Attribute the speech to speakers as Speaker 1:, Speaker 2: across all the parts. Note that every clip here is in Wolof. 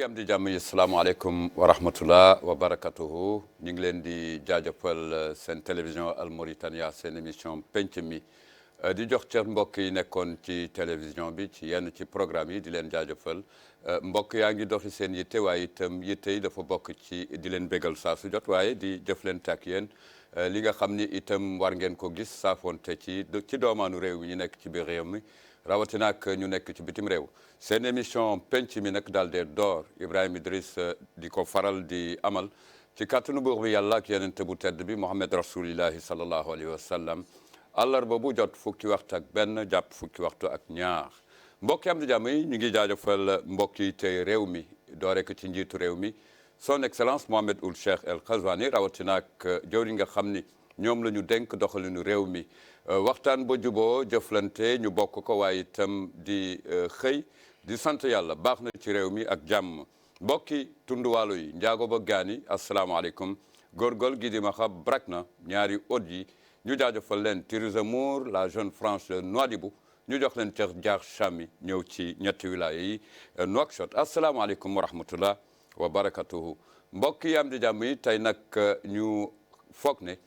Speaker 1: am di jàmm yi salaamaaleykum wa rahmatullah wa barakatuhu ñu ngi leen di jaajëfal seen télévision Al Mauritania seen émission penc mi di jox cër mbokk yi nekkoon ci télévision bi ci yenn ci programme yi di leen jaajëfal mbokk yaa ngi doxi seen yitte waaye itam yitte yi dafa bokk ci di leen bégal saa su jot waaye di jëflante ak yéen li nga xam ni itam war ngeen ko gis saafonte ci doomaanu réew mi ñu nekk ci biir réew mi rawatina ak ñu nekk ci bitim réew seen émission penc mi nag daal dee door Ibrahima Idriss di ko faral di amal ci kàttanu buur bi yàlla ak yenente bu tedd bi Muhammad rasulillahi sallallahu alayhi wa sallam àllarba bu jot fukki waxtu ak benn jàpp fukki waxtu ak ñaar mbokki am di jàmm yi ñu ngi jaajëfal mbokk yi tey réew mi doore ko ci njiitu réew mi son excellence Mohamed Ould Cheikh El Ghazouani rawatina ak jëwriñ nga xam ni ñoom la ñu dénk doxalinu réew mi waxtaan ba juboo jëflante ñu bokk ko waaye itam di xëy di sant yàlla baax na ci réew mi ak jàmm mbokki tunduwaalo yi njaago ba gaani asalaamaaleykum góorgóor gi di ma xam brak na ñaari ot yi ñu jaajëfal leen Theresa Moore la jeune France de Nouadhibou ñu jox leen Cheikh Diar Chami ñëw ci ñetti wilaya yi Nouakchott asalaamaaleykum wa rahmatullah wa barakatuhu mbokk yi am di jàmm yi tey nag ñu foog ne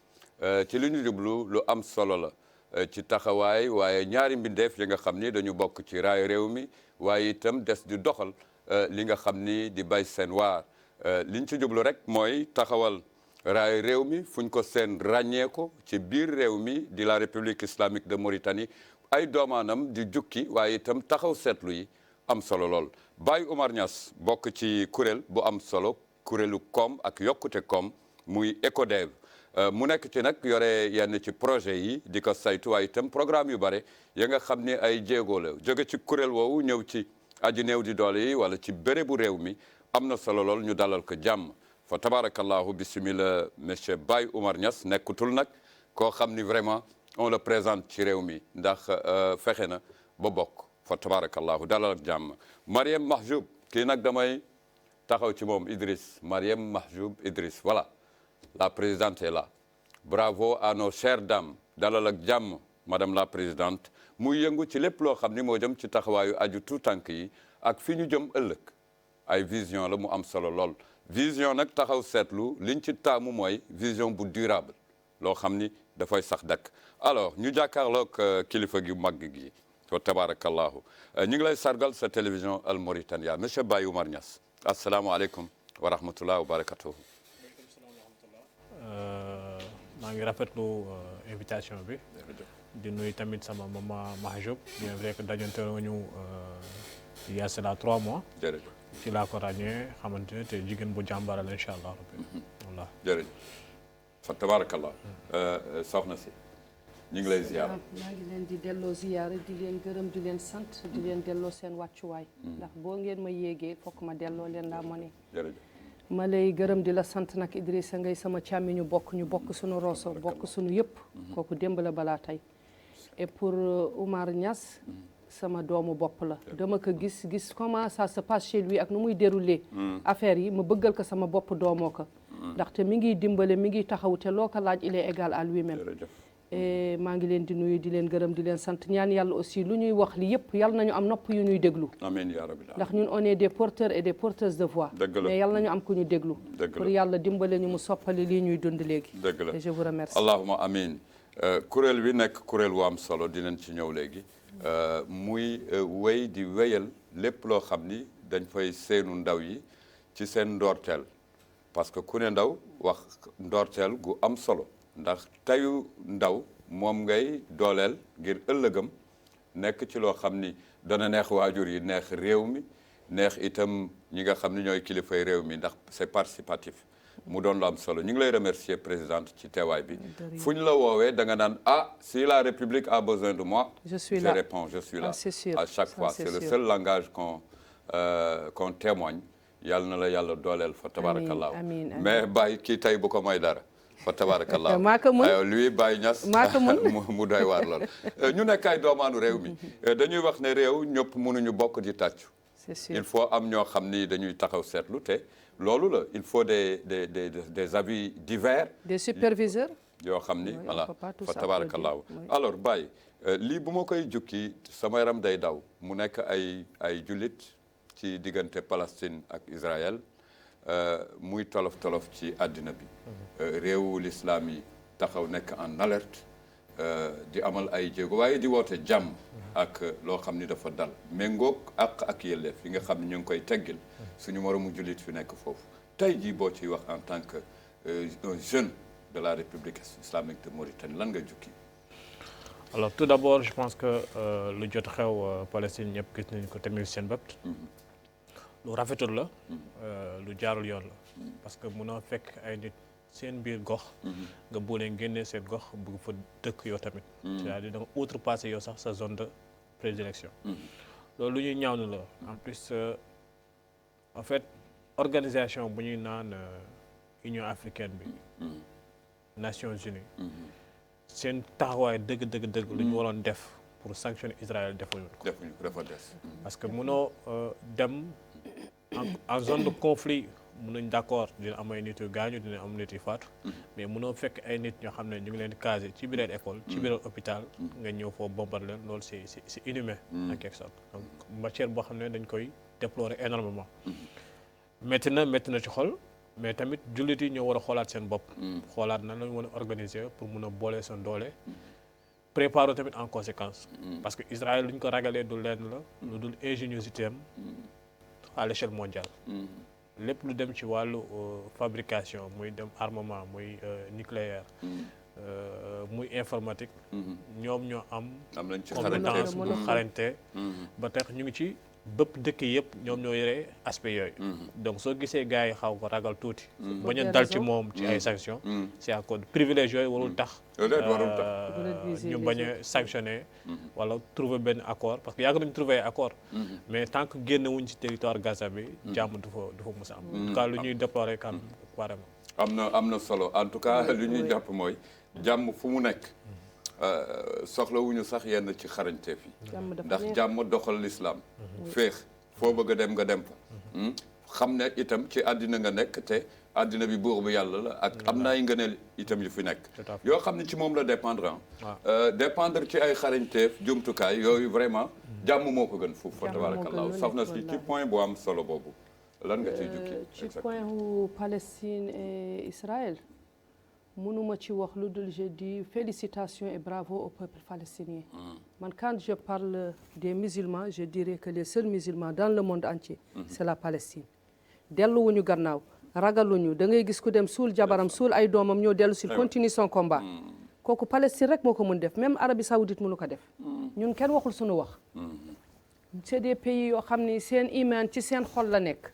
Speaker 1: ci li ñu jublu lu am solo la ci taxawaay waaye ñaari mbindeef yi nga xam ni dañu bokk ci raay réew mi waaye itam des di doxal li nga xam ni di bay seen waar liñ ci jublu rek mooy taxawal raay réew mi fuñ ko seen ràññee ko ci biir réew mi di la République islamique de Mauritanie ay doomaanam di jukki waaye itam taxaw seetlu yi am solo lool Baye Oumar Niass bokk ci kuréel bu am solo kuréelu koom ak yokkute koom muy ECODEV mu nekk ci nag yore yenn ci projet yi di ko saytu waaye itam programme yu bare ya nga xam ni ay jéego la jóge ci kuréel woowu ñëw ci aji néew di doole yi wala ci bérébu réew mi am na solo lool ñu dalal ko jàmm fa tabarakallahu bismillah monsieur Baye Oumar Niass nekkutul nag koo xam ni vraiment on le présente ci réew mi ndax fexe na ba bokk fa tabarakallahu dalal ak jàmm Mariam Mahjoub kii nag damay taxaw ci moom Idriss Mariam Mahjoub Idriss voilà la présidente est là bravo à nos chères dames dalal ak jàmm madame la présidente muy yëngu ci lépp loo xam ni moo jëm ci taxawaayu aju tout tànk yi ak fi ñu jëm ëllëg ay vision la mu am solo lool vision nag taxaw seetlu liñ ci taamu mooy vision bu durable loo xam ni dafay sax dakk alors ñu jàkkaarloog kilifa gi mag gi wa tabarakallahu ñu ngi lay sargal sa télévision Al Mauritania monsieur Baye Oumar Niass asalaamaaleykum wa rahmatullah wa barakatuhu
Speaker 2: maa ngi rafetlu invitation bi di nuyu tamit sama maman Mahjoub bien vrai que dajante nañu il y a cela 3 mois ci laa ko ràññee xamante ne te jigéen bu jàmbaral incha allah rabbi voilà
Speaker 1: jërëjëf fa tabarakallah soxna si ñu ngi lay ziyaar
Speaker 3: maa ngi leen di delloo ziyaara di leen gërëm di leen sant di leen delloo seen wàccuwaay ndax boo ngeen ma yéegee fokk ma delloo leen laa mone
Speaker 1: jërëjëf
Speaker 3: ma lay gërëm di la sant nag Idrissa ngay sama càmmi ñu bokk suñu roso bokk suñu yëpp kooku démb la balaa tey et pour Oumar Niass sama doomu bopp la dama ko gis comment ça se passe chez lui ak nu muy déroulé affaire yi ma bëggal ko sama bopp doomoo ko ndaxte mi ngi dimbale mi ngi taxaw te loo ko laaj il est égal à lui-même et maa ngi leen di nuyu di leen gërëm di leen sant ñaan yàlla aussi lu ñuy wax li yëpp yàlla nañu am nopp yu ñuy déglu
Speaker 1: amiin yaa rabbi
Speaker 3: ndax ñun on est des porteurs et des porteuses de voix mais yàlla nañu am ku ñu déglu pour yàlla dimbale ñu mu soppali lii ñuy dund léegi
Speaker 1: dëgg la
Speaker 3: et je vous remercie
Speaker 1: allahuma amin kuréel bi nekk kuréel wu am solo dinañ ci ñëw léegi muy wéy di wéyal lépp loo xam ni dañ fay seenu ndaw yi ci seen ndoorteel parce que ku ne ndaw wax ndoorteel gu am solo ndax tayu ndaw moom ngay dooleel ngir ëllëgam nekk ci loo xam ni dana neex waajur yi neex réew mi neex itam ñi nga xam ni ñooy kilifay réew mi ndax c'est participatif mu doon lu am solo ñu ngi lay remercier présidente ci teewaay bi fu ñu la woowee da nga naan si la République a besoin de moi je réponds je suis là
Speaker 3: c'est sûr.
Speaker 1: à chaque fois c'est le seul langage qu'on témoigne yàlla na la yàlla dooleel fa tabarakallahu mais Baye kii tey bu ko may dara fa tabarakallah
Speaker 3: maa ko mën
Speaker 1: lui Baye Niass
Speaker 3: maa ko mën
Speaker 1: mu doy waar lool ñu nekk ay doomaanu réew mi dañuy wax ne réew ñëpp mënuñu bokk di tàccu
Speaker 3: c'est sûr
Speaker 1: il faut am ñoo xam ni dañuy taxaw seetlu te loolu la il faut des avis divers
Speaker 3: des superviseurs
Speaker 1: yoo xam ni voilà fa tabarakallah alors Baye lii bu ma koy jukki sama yaram day daw mu nekk ay jullit ci diggante Palestine ak Israël muy tolof ci àddina bi réewu l'islam yi taxaw nekk en alerte di amal ay jéego waaye di woote jàmm ak loo xam ni dafa dal méngoog ak yelleef yi nga xam ne ñu ngi koy teggil suñu moromu jullit fi nekk foofu tey jii boo ciy wax en tant que un jeune de la République islamique de Mauritanie lan nga jukki.
Speaker 2: Alors tout d'abord je pense que lu jot xew Palestine ñëpp gis nañu ko teg nañu seen bët. lu rafetul la. lu jaarul yoon la. parce que mënoo fekk ay nit seen biir gox. nga boole génnee seen gox bëgg fa dëkk yow tamit. c'est-à-dire da nga outrepasser yow sax sa zone de prédilection. loolu lu ñuy ñaawlu la en plus en fait organisation bu ñuy naan Union africaine bi. Nations Unies. seen taxawaay dëgg lu ñu waroon def pour sanctionner Israël defuñu ko.
Speaker 1: dafa des.
Speaker 2: parce que mënoo dem en zone de conflit mën nañ d'accord dina am ay nit yu gaañu dina am nit yu faatu. mais mënoo fekk ay nit ñoo xam ne ñu ngi leen di caser ci biir école. ci biir hôpital. nga ñëw foofu bombarder leen loolu c'est inhumain. en quelque sorte donc matière boo xam ne dañ koy déplorer énormément. métti na ci xol. mais tamit jullit yi ñoo war a xoolaat seen bopp. xoolaat nan la ñu mën a organiser pour mun a boole seen doole. préparer tamit en conséquence. parce que Israël lu ñu ko ragalee du lenn la. lu dul ingéniosité am à l'échelle mondiale. lépp lu dem ci wàllu fabrication muy dem armement muy nucléaire. muy informatique. ñoom ñoo am.
Speaker 1: nañ ci
Speaker 2: compétence bu xarañte. ba tax ñu ngi ci. bëpp dëkk yëpp ñoom ñoo yore aspect yooyu. donc soo gisee gars yi xaw ko ragal tuuti. bañ a dal ci moom ci ay sanctions. c'est à cause de privilège yooyu warul tax. ñu bañ a sanctionner. wala trouver benn accord parce que yàgg nañu trouver accord. mais tant que génn wuñ ci territoire Gaza bi. jàmm du fa mës a am. en tout cas lu ñuy déplorer kan carrément.
Speaker 1: am na solo en tout cas lu ñuy jàpp mooy jàmm fu mu nekk. soxlawuñu sax yenn ci xarañteef yi ndax jàmm doxal l'islam féex foo bëgg a dem nga dem fa xam ne itam ci àddina nga nekk te àddina bi buur bu yàlla la ak am na ay ngëneel itam yu fi nekk yoo xam ne ci moom la dépendre dépendre ci ay xarañteef jumtukaay yooyu vraiment jàmm moo ko gën foofu fa tabarakallah soxna si ci point bu am solo boobu lan nga ciy jukki
Speaker 3: ci point wu Palestine et Israël mënuma ci wax lu dul je dis félicitations et bravo au peuple palestinien. Man quand je parle des musulmans je dirais que les seuls musulmans dans le monde entier. c'est la Palestine. delluwuñu gannaaw ragaluñu da ngay gis ku dem suul jabaram suul ay doomam ñoo dellu si continue son combat. kooku Palestine rek moo ko mën def même Arabie Saoudite mënu ko def. ñun kenn waxul suñu wax. c'est des pays yoo xam ni seen iman ci seen xol la nekk.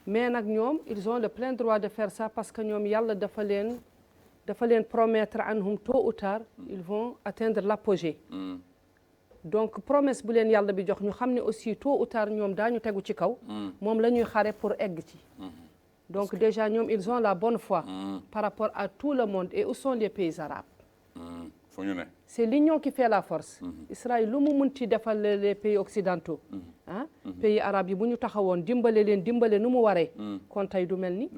Speaker 3: mais nag ñoom ils ont le plein droit de faire ça parce que ñoom yàlla dafa leen promettre anhum tôt ou tard ils vont atteindre l'apogée. donc promesse bu leen yàlla bi jox ñu xam ne aussi tôt ou tard ñoom daañu tegu ci kaw. moom la ñuy xare pour egg ci. donc déjà ñoom ils ont la bonne foi. par rapport à tout le monde et où sont les pays arabes.
Speaker 1: fu ñu ne.
Speaker 3: c'est l'union qui fait la force. Israël lu mu munti defal les pays occidentaux. pays arabes yi bu ñu taxawoon dimbale nu mu waree. kon tey du mel ni.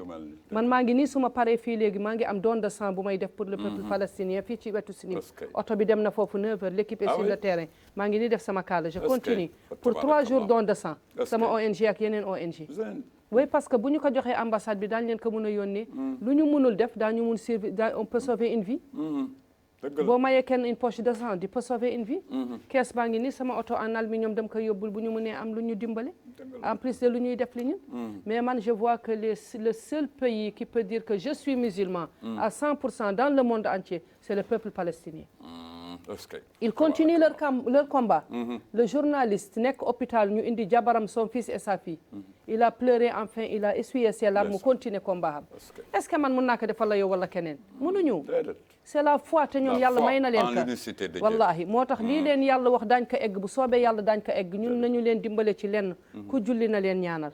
Speaker 3: man maa ngi nii suma paree fii léegi maa ngi am don de sang bu may def pour le peuple palestinien fii ci wetu Sini. oto bi dem na foofu 9h l'équipe est sur le terrain. maa ngi nii def sama kaala je continue pour 3 jours don de sang. sama ONG ak yeneen ONG. oui parce que bu ñu ko joxee ambassade bi daañu leen ko mën a yónnee. lu ñu mënul def daañu mun on peut sauver une vie. boo mayee kenn une poche de sang di peut sauver une vie. kees baa ngi nii sama oto en aluminium dem ko yóbbul bu ñu mënee am lu ñu dimbale. en plus de lu ñuy def li ñun. mais man je vois que le seul pays qui peut dire que je suis musulman. à 100% dans le monde entier c'est le peuple palestinien. ils continuent leur combat. le journaliste nekk hôpital ñu indi jabaram son fils et sa fille. il a pleuré enfin il a essuyé ses larmes mu continuer combat am. est-ce que man mën naa ko defal la yow wala keneen mënuñu. c'est la foi te ñoom yàlla may na leen ka wallahi moo tax lii leen yàlla wax daañ ko egg bu soobee yàlla daañ ko egg ñun nañu leen dimbale ci lenn ku julli na leen ñaanal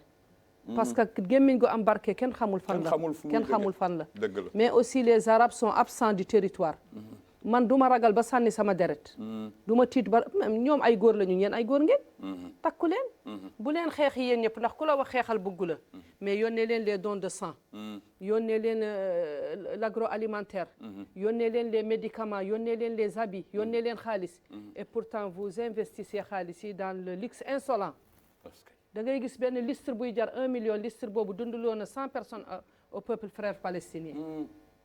Speaker 3: parce que gémmiñ gu am barke kenn xamul fan la mais aussi les arabes sont absents du territoire man du ma ragal ba sànni sama deret du ma tiit ba ñoom ay góor la ñu ñeen ay góor ngeen takku leen bu leen xeex yéen ñëpp ndax ku la wax xeexal bëggu la mais yónnee leen les dons de sang yónnee leen l'agroalimentaire yónnee leen les médicaments yónnee leen les habits yónnee leen xaalis et pourtant vous investissez xaalis yi dans le luxe insolent da ngay gis benn listre buy jar 1 million listre boobu dundaloo na 100 personnes au peuple frère palestinien.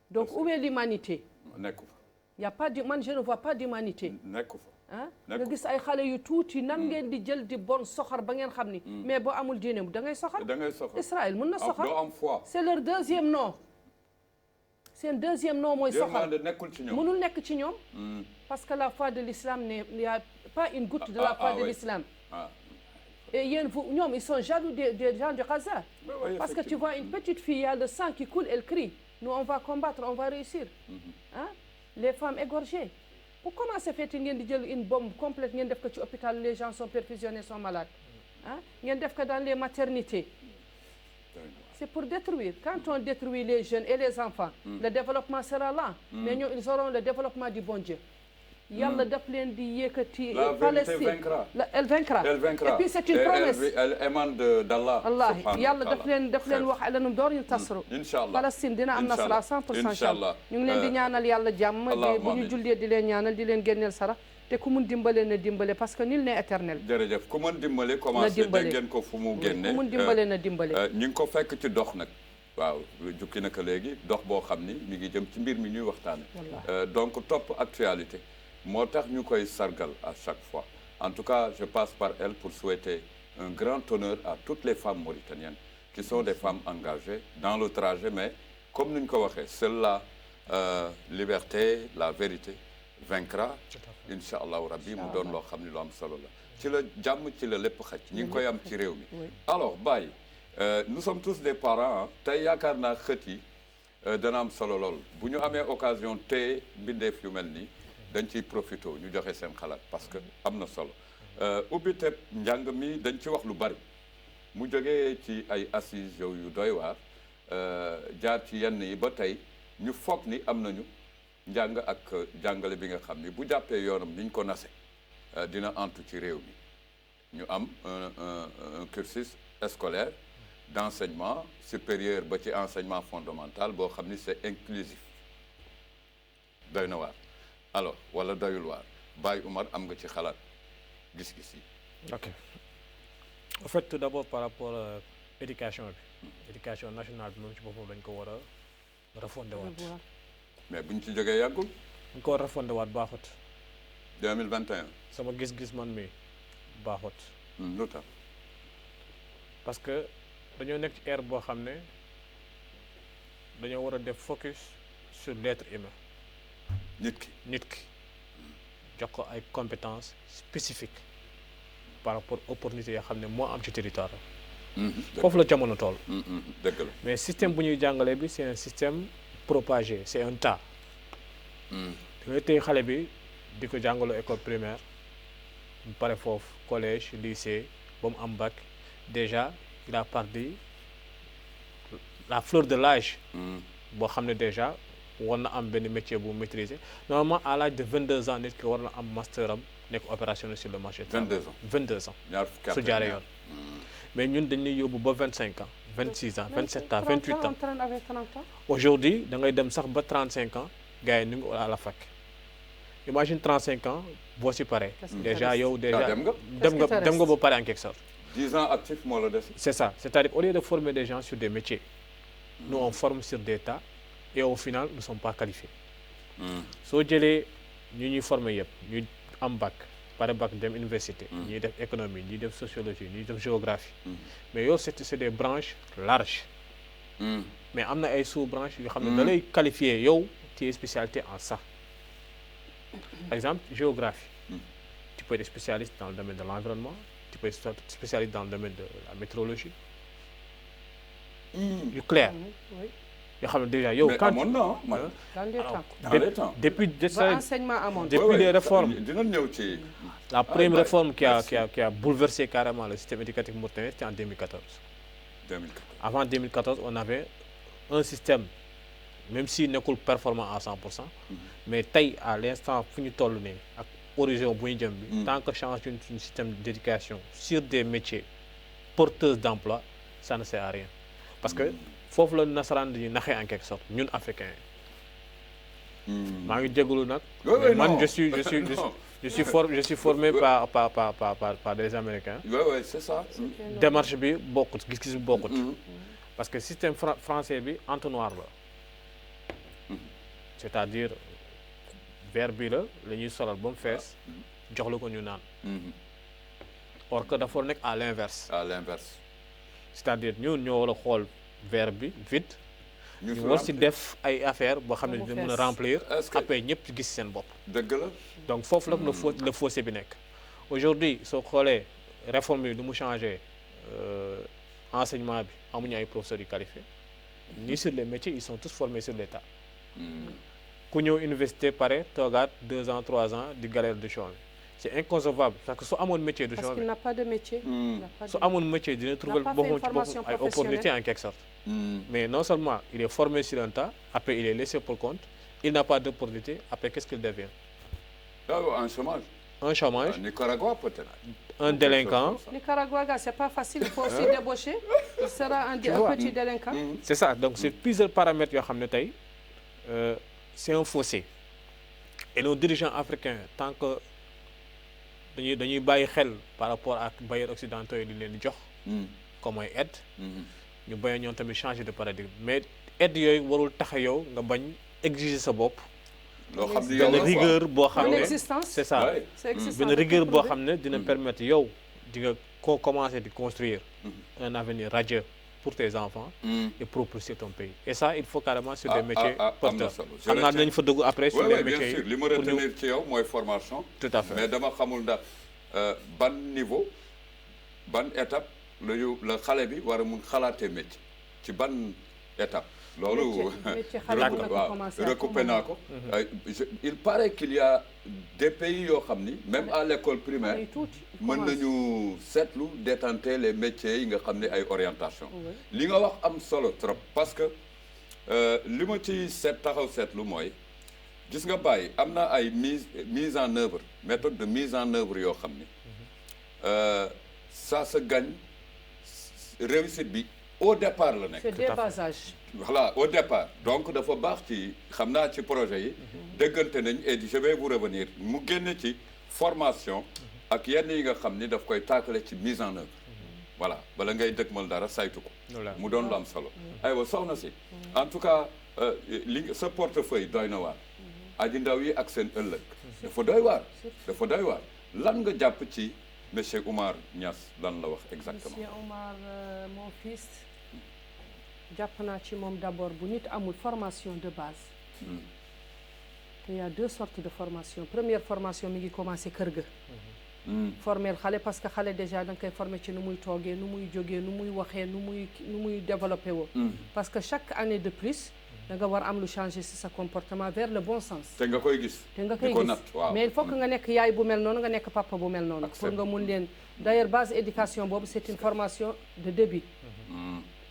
Speaker 3: Donc où est l'humanité?
Speaker 1: nekku fa.
Speaker 3: y a pas man je ne vois pas d'humanité.
Speaker 1: nekku fa.
Speaker 3: ah nga gis ay xale yu tuuti nan ngeen di jël di bon soxor ba ngeen xam ni. mais boo amul diine da ngay soxor.
Speaker 1: da ngay soxor
Speaker 3: Israël mën na soxor.
Speaker 1: doo am foi.
Speaker 3: c'est leur deuxième nom. seen deuxième nom mooy soxor.
Speaker 1: nekkul ci ñoom
Speaker 3: mënul nekk ci ñoom. parce que la foi de l'islam n'y a pas une goutte de la foi de l'islam. Et ñoom ils sont jaloux des gens de Gaza. Parce que tu vois une petite fille, il y a le sang qui coule, elle crie. Nous, on va combattre, on va réussir. Hein? Les femmes égorgées. Comment ça fait ngeen di jël une bombe complète ngeen def ko ci hôpital, les gens sont perfusionnés, sont malades. Hein? Ngeen def ko dans les maternités. C'est pour détruire. Quand on détruit les jeunes et les enfants, le développement sera là. Mais ñoom, ils auront le développement du bon Dieu. Yàlla daf leen di yëkkati Palestine. Elle vaincra. Et puis c'est une promesse.
Speaker 1: Elle émane d'Allah.
Speaker 3: Wallahi Yàlla daf leen wax alanum door ñu tasru.
Speaker 1: Inch'Allah.
Speaker 3: Palestine dina am nasra 100%. Inch'Allah. ñu ngi leen di ñaanal Yàlla jàmm. bu ñu jullee di leen ñaanal di leen génneel sarax. te ku mun dimbale na dimbale parce que nul n'est éternel.
Speaker 1: jërëjëf ku mun dimbale commencé dégg ngeen ko fu mu génne.
Speaker 3: ku mun dimbale na dimbale.
Speaker 1: ñu ngi ko fekk ci dox nag. waaw jukki na ko léegi dox boo xam ni mi ngi jëm ci mbir mi ñuy waxtaane donc topp actualité. moo tax ñu koy sargal à chaque fois en tout cas je passe par elle pour souhaiter un grand honneur à toutes les femmes mauritaniennes qui sont des femmes engagées dans le trajet mais comme ni ñu ko waxee seule la liberté la vérité vaincra incha allahu rabbi mu doon loo xam ni lu am solo la ci la jàmm ci la lépp xaj ñi ngi koy am ci réew mi alors Baye nous sommes tous des parents tey yaakaar naa xët yi dana am solo lool bu ñu amee occasion te bindeef yu mel nii dañ ciy profité ñu joxe seen xalaat parce que am na solo ubbi te njàng mi dañ ci wax lu bari mu jógee ci ay assises yow yu doy waar jaar ci yenn yi ba tey ñu foog ni am nañu njàng ak jàngale bi nga xam ni bu jàppee yoonam ni ñu ko nase dina antu ci réew mi ñu am un cursus scolaire d'enseignement supérieur ba ci enseignement fondamental boo xam ni c'est inclusif doy na waar alors wala doyul waar Baye Oumar am nga ci xalaat gis-gis yi.
Speaker 2: ok en fait tout d'abord par rapport à éducation bi éducation nationale bi moom ci boppam dañ ko war a refondé waat.
Speaker 1: mais buñ ci jógee yàggul.
Speaker 2: dañ ko war a refondé waat baaxut.
Speaker 1: 2021.
Speaker 2: sama gis-gis man mi baaxut.
Speaker 1: lu tax.
Speaker 2: parce que dañoo nekk ci ère boo xam ne dañoo war a def focus sur l'être humain. nit ki jox ko ay compétences spécifiques par rapport opportunités yoo xam ne moo am ci territoire foofu la jamono tool
Speaker 1: dëgg la
Speaker 2: mais système bu ñuy jàngalee bi c'est un système propagé c'est un tas da ngay tey xale bi di ko jàngaloo école primaire mu pare foofu collège lycée ba mu am bac déjà il a perdu la fleur de l'âge boo xam ne déjà war na am benn métier bu maîtriser normalement à l'âge de 22 ans nit ki war na am master am nekk opérationnel sur le marché. 22 ans su jaaree yoon. mais ñun dañuy yóbbu ba 25 ans 26 ans 27 ans 28 ans. aujourd'hui da ngay dem sax ba 35 ans gars yi ñu ngi à la fac. imagine 35 ans boo si paree. déjà yow déjà dem nga ba pare en quelque sorte.
Speaker 1: 10 ans actif moo la des.
Speaker 2: c'est ça c'est-à-dire au lieu de former des gens sur des métiers. nous on forme sur des tas. et au final nous ne sommes pas qualifiés. soo jëlee ñu ñuy former yëpp ñu am bac pare bac dem université. ñuy def économie ñuy def sociologie ñuy def géographie. mais yow c'est des branches larges. mais am na ay sous-branches yoo xam ne da lay qualifier yow ci spécialité en ça. par exemple géographie. tu peux être spécialiste dans le domaine de l'environnement tu peux être spécialiste dans le domaine de la météorologie. yu clair. yoo xam ne déjà yow.
Speaker 1: mais amoon na
Speaker 3: dans les temps.
Speaker 2: depuis
Speaker 3: enseignement amoon.
Speaker 2: depuis les réformes.
Speaker 1: dina ñëw ci.
Speaker 2: la première réforme qui a bouleversé carrément le système éducatif mauritanien c'était en 2014. Avant 2014 on avait un système même si nekkul performant à 100%. mais tey à l'instant fu ñu toll nii ak horizon bu ñu jëm bi. tant que change suñu système d'éducation sur des métiers porteurs d'emploi ça ne sert à rien parce que. foofu la nasaraan di naxee en quelque sorte ñun africains maa ngi jégalu nag. man je suis je suis formé par des Américains.
Speaker 1: Oui, c'est ça.
Speaker 2: Démarche bi bokkut gis-gis bi bokkut. Parce que système français bi entonnoir la. C'est-à-dire verre bi la ñuy solal ba mu fees jox la ko ñu naan. Or que dafa nekk à l'inverse.
Speaker 1: À l'inverse.
Speaker 2: C'est-à-dire ñun ñoo war a xool verre bi vide. ñu war si def ay affaire boo xam ne dina mën a remplir. après ñëpp gis seen bopp.
Speaker 1: dëgg la.
Speaker 2: donc foofu la le fossé bi nekk. aujourd'hui soo xoolee réforme yi lu mu changé enseignement bi amuñu ay professeurs yu qualifiés. ni sur les métiers ils sont tous formés sur l'État. ku ñëw université pare toogaat 2 ans 3 ans di galère de chômage. C'est inconcevable parce que su amoon métier du chômage.
Speaker 3: Parce qu'il n'a pas de métier.
Speaker 2: Su amoon métier dina trouver boppam ay opportunité en quelque sorte. Mais non seulement il est formé sur un tas, après il est laissé pour compte, il n'a pas d'opportunité, après qu'est-ce qu'il devient?
Speaker 1: Un chômage.
Speaker 2: Un chômage.
Speaker 1: Nicaragua peut-être.
Speaker 2: Un délinquant.
Speaker 3: Nicaragua, c'est pas facile, il faut aussi débaucher. Il sera un petit délinquant.
Speaker 2: C'est ça, donc c'est plusieurs paramètres yoo xam ne tey c'est un fossé. Et nos dirigeants africains tant que dañuy bàyyi xel par rapport ak bailleurs occidentaux yi di leen di jox. comme ay aide. ñu bañ ñoom tamit changer de paradigme mais aide yooyu warul tax yow nga bañ exiger sa bopp.
Speaker 1: loo xam ne
Speaker 2: benn rigueur boo xam ne c'est ça. benn rigueur boo xam ne dina permettre yow di nga ko commencer di construire un avenir radieux pour tes enfants. et propulser ton pays. et ça il faut carrément sur des métiers porteurs. xam naa dinañ fa dugg après sur les métiers yi.
Speaker 1: li ma retenir ci yow mooy formation.
Speaker 2: tout à fait
Speaker 1: mais dama xamul ndax ban niveau ban étape la xale bi war a mun xalaatee métier ci ban étape. loolu recoupé naa ko. il paraît qu'il y a des pays yoo xam ni même à l'école primaire mën nañu seetlu détenter les métiers yi nga xam ne ay orientation li nga wax am solo trop parce que li ma ci taxaw seetlu mooy gis nga bàyyi am na ay mise en œuvre méthode de mise en œuvre yoo xam ni ça se gagne réussite bi au départ la nekk.
Speaker 3: c'est débasage.
Speaker 1: voilà au départ donc dafa baax ci xam naa ci projet yi déggante nañ et je vais vous revenir mu génn ci formation ak yenn yi nga xam ni daf koy tàkkale ci mise en œuvre voilà bala ngay dëgmal dara saytu ko mu doon lu am solo aywa soxna si en tout cas li sa portefeuille doy na waar aji ndaw yi ak seen ëllëg dafa doy waar lan nga jàpp ci monsieur Oumar Niass lan la wax exactement.
Speaker 3: Monsieur Oumar mon fils jàpp naa ci moom d'abord bu nit amul formation de base. te y a 2 sortes de formation première formation mi ngi commencé kër ga. former xale parce que xale déjà da nga koy former ci nu muy toogee nu muy jógee nu muy waxee nu muy développé woo. parce que chaque année de plus da nga war am lu changer ci sa comportement vers le bon sens.
Speaker 1: te nga koy gis.
Speaker 3: mais il faut que nga nekk yaay bu mel noonu nga nekk papa bu mel noonu. pour nga mun leen d'ailleurs base éducation boobu c'est une formation de début.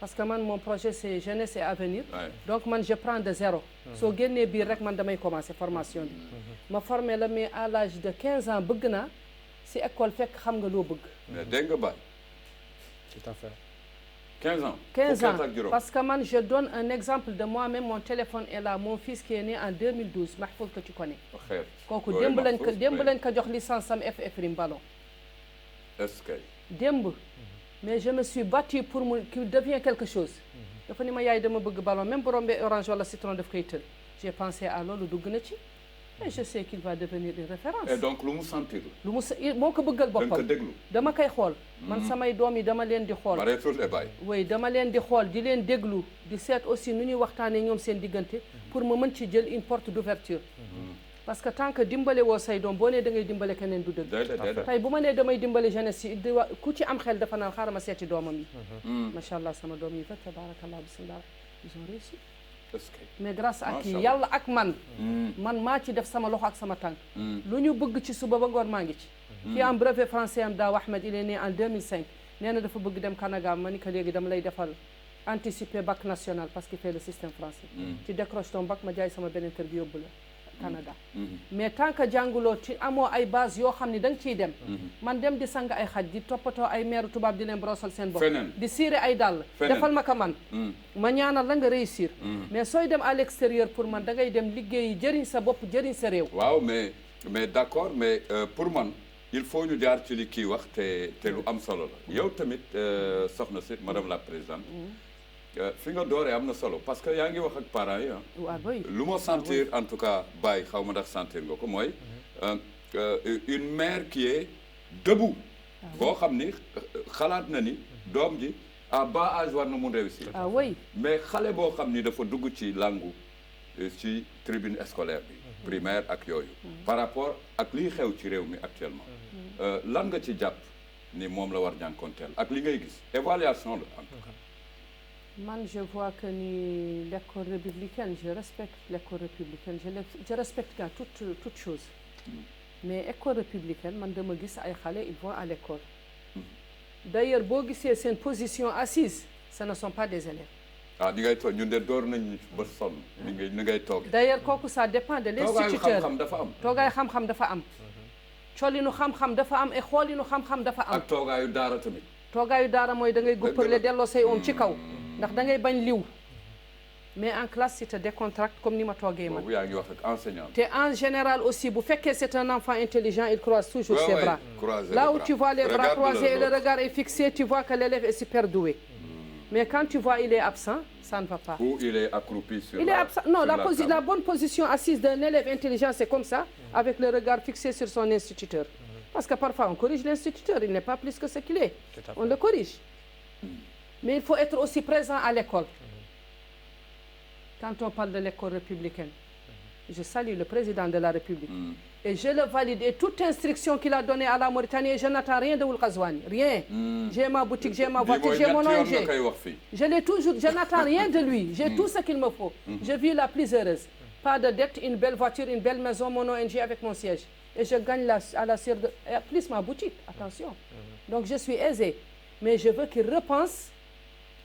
Speaker 3: parce que man mon projet c'est jeunesse et avenir. donc man je prends de zéro. soo génnee biir rek man damay commencer formation bi. ma formé la mais à l'âge de 15 ans bëgg naa ci école fekk xam nga loo bëgg.
Speaker 1: mais dégg nga bàyyi.
Speaker 2: tout à fait.
Speaker 1: 15 ans.
Speaker 3: 15 ans parce que man je donne un exemple de moi-même mon téléphone est là mon fils qui est né en 2012 Mahfouz que tu connais. kooku démb lañ ko jox licence am FFRIM ballon.
Speaker 1: est-ce que.
Speaker 3: démb. mais je me suis battue pour mu qu'il devienne quelque chose. dafa ni ma yaay dama bëgg ballon même bu rombee orange wala citron daf koy tël. j'ai pensé à loolu dugg na ci. et je sais qu'il va devenir une référence.
Speaker 1: et donc lu mu sentir.
Speaker 3: moo ko bëggal boppam dama koy xool. man samay doom yi dama leen di xool. oui dama leen di xool di leen déglu di seet aussi nu ñuy waxtaanee ñoom seen diggante. pour ma mën ci jël une porte d'ouverture. parce que tant que dimbale woo say doom boo nee da ngay dimbale keneen du dëgg. tey bu ma nee damay dimbale jeunesse yi ku ci am xel dafa naan xaaral ma seeti doomam yi. macha allah sama doom yi fa tabarakallah bismillah ils ont réussi. mais grâce à kii yàlla ak man maa ci def sama loxo ak sama tànk lu ñu bëgg ci suba ba ngoon maa ngi ci kii am brevet français am daaw Ahmed il est né en 2005 nee na dafa bëgg dem Canada ma ni ko léegi dama lay defal anticiper bac national parce qu'il fait le système français ci décroche ton bac ma jaay sama beneen kër gi yóbbu la Canada mais tant que jànguloo ci amoo ay base yoo xam ne da nga ciy dem man dem di sang ay xaj di toppatoo ay meeru tubaab di leen brosal seen bopp di siire ay dàll defal ma ko man ma ñaanal la nga réussir mais sooy dem à l'extérieur pour man da ngay dem liggéeyi jëriñ sa bopp jëriñ sa réew
Speaker 1: waaw mais mais d'accord mais pour man il faut ñu jaar ci li kii wax te lu am solo la yow tamit soxna si madame la présidente fi nga dooree am na solo parce que yaa ngi wax ak parents yi
Speaker 3: waaw oui.
Speaker 1: lu ma sentir en tout cas Baye xaw ma ndax sentir nga ko mooy une mère qui est debout boo xam ni xalaat na ni doom ji à bas âge war na mun réussir
Speaker 3: ah oui.
Speaker 1: mais xale boo xam ni dafa dugg ci langu ci tribune scolaire bi primaire ak yooyu par rapport ak liy xew ci réew mi actuellement lan nga ci jàpp ni moom la war jànkonteel ak li ngay gis évaluation la en tout cas
Speaker 3: Man, je vois que ni l'école républicaine, je respecte l'école républicaine, je respecte quand toute chose. Mais école républicaine, man dama gis ay xale, ils vont à l'école. D'ailleurs, boo gisee seen position assise, ce ne sont pas des élèves.
Speaker 1: ah ni ngay toog ñun de door nañu ba sonn ni ngay toog.
Speaker 3: D'ailleurs, kooku ça dépend de l'instituteur.
Speaker 1: xam-xam dafa am.
Speaker 3: Toogaay xam-xam dafa am. Colinu xam-xam dafa am et xoolinu xam-xam dafa am.
Speaker 1: ak toogaayu daara tamit.
Speaker 3: Toogaayu daara mooy da ngay gupparle delloo say oom ci kaw. ndax da ngay bañ liw mais en classe si te décontracte comme ni ma toogee man.
Speaker 1: boobu yaa ngi wax ak enseignant.
Speaker 3: te en général aussi bu fekkee c'est un enfant intelligent il croise toujours ses bras. Là où tu vois les bras croisés et le regard est fixé, tu vois que l'élève est super doué. Mais quand tu vois il est absent, ça ne va pas.
Speaker 1: Ou il est accroupi sur
Speaker 3: il est absent. Non, la bonne position assise d'un élève intelligent, c'est comme ça, avec le regard fixé sur son instituteur. Parce que parfois on corrige l'instituteur, il n'est pas plus que ce qu'il est. On le corrige. Mais il faut être aussi présent à l'école. Quand on parle de l'école républicaine, je salue le président de la République. Et je le valide. Et toute instruction qu'il a donnée à la Mauritanie, je n'attends rien de Ould Ghazouani. Rien. J'ai ma boutique, j'ai ma voiture, j'ai mon ONG. Je l'ai toujours, je n'attends rien de lui. J'ai tout ce qu'il me faut. Je vis la plus heureuse. Pas de dette, une belle voiture, une belle maison, mon ONG avec mon siège. Et je gagne à la cire de... plus ma boutique, attention. Donc je suis aisée. Mais je veux qu'il repense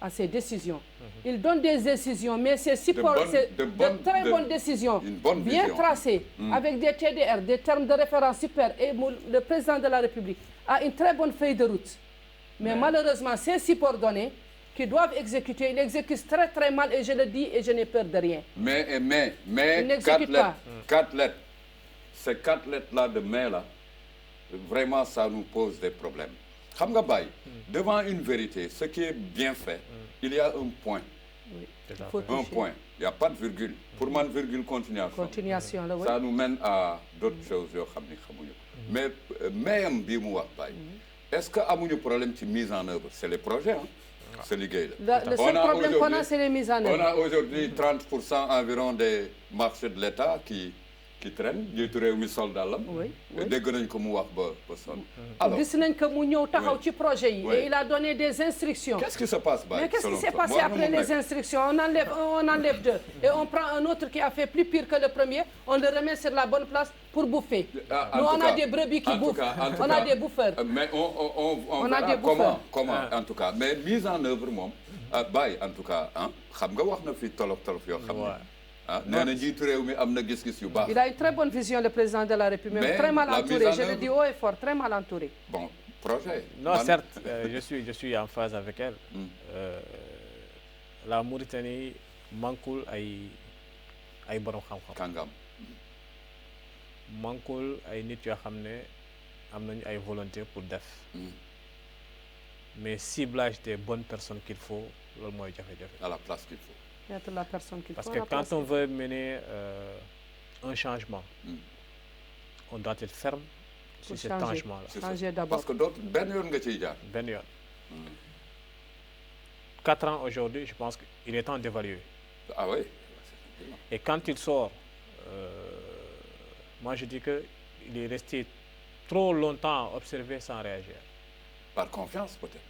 Speaker 3: à ses décisions. Il donne des décisions, mais c'est de très bonnes décisions, bien tracées, avec des TDR, des termes de référence super. Et le président de la République a une très bonne feuille de route. Mais malheureusement, ces subordonnés qui doivent exécuter, ils exécutent très très mal, et je le dis, et je n'ai peur de rien.
Speaker 1: Mais quatre lettres, ces 4 lettres-là de mais-là, vraiment, ça nous pose des problèmes. Xam nga Baye, devant une vérité, ce qui est bien fait, il y a un point.
Speaker 3: Oui.
Speaker 1: Un point. Il n'y a pas de virgule. Pour moi, virgule continuation.
Speaker 3: Continuation, là, oui.
Speaker 1: Ça nous mène à d'autres choses. Mais même bi mu wax Baye, est-ce que amuñu problème ci mise en œuvre? C'est les projets, hein? C'est liggéey
Speaker 3: la. Le seul problème qu'on a, c'est les mises en œuvre.
Speaker 1: On a aujourd'hui 30% environ des marchés de l'État qui traînent. Jiitu réew mi soldat la.
Speaker 3: Oui.
Speaker 1: Dégg nañ ko mu wax ba sonn.
Speaker 3: Alors gis nañ que mu ñëw taxaw ci projet yi. Et il a donné des instructions.
Speaker 1: Qu'est-ce qui se passe, Baye?
Speaker 3: Mais qu'est-ce qui s'est passé après les instructions? On enlève 2 et on prend un autre qui a fait plus pire que le premier. On le remet sur la bonne place pour bouffer. Nous, on a des brebis qui bouffent. On a des bouffeurs.
Speaker 1: Mais on verra comment en tout cas. Mais mise en œuvre moom Baye en tout cas xam nga wax na fi tolof yoo xam ne. nee na jiitu réew mi am na gis-gis yu baax.
Speaker 3: Il a une très bonne vision, le président de la République, mais très mal entouré. Je le dis haut et fort, très mal entouré.
Speaker 1: Bon, projet.
Speaker 2: Non, certes, je suis en phase avec elle. La Mauritanie manquul ay borom xam-xam.
Speaker 1: Kàngam.
Speaker 2: Manquul ay nit yoo xam ne am nañu ay volonté pour def. Mais ciblage des bonnes personnes qu'il faut, loolu mooy jafe-jafe.
Speaker 1: À la place qu'il faut.
Speaker 3: Être la personne qu'il faut.
Speaker 2: Parce que quand on veut mener un changement, on doit être ferme sur ce changement-là.
Speaker 3: Changer d'abord.
Speaker 1: Parce que d'autres, benn yoon nga ciy jaar.
Speaker 2: Benn yoon. 4 ans aujourd'hui, je pense qu'il est temps d'évaluer.
Speaker 1: Ah oui.
Speaker 2: Et quand il sort, moi je dis qu'il est resté trop longtemps à observer sans réagir.
Speaker 1: Par confiance peut-être.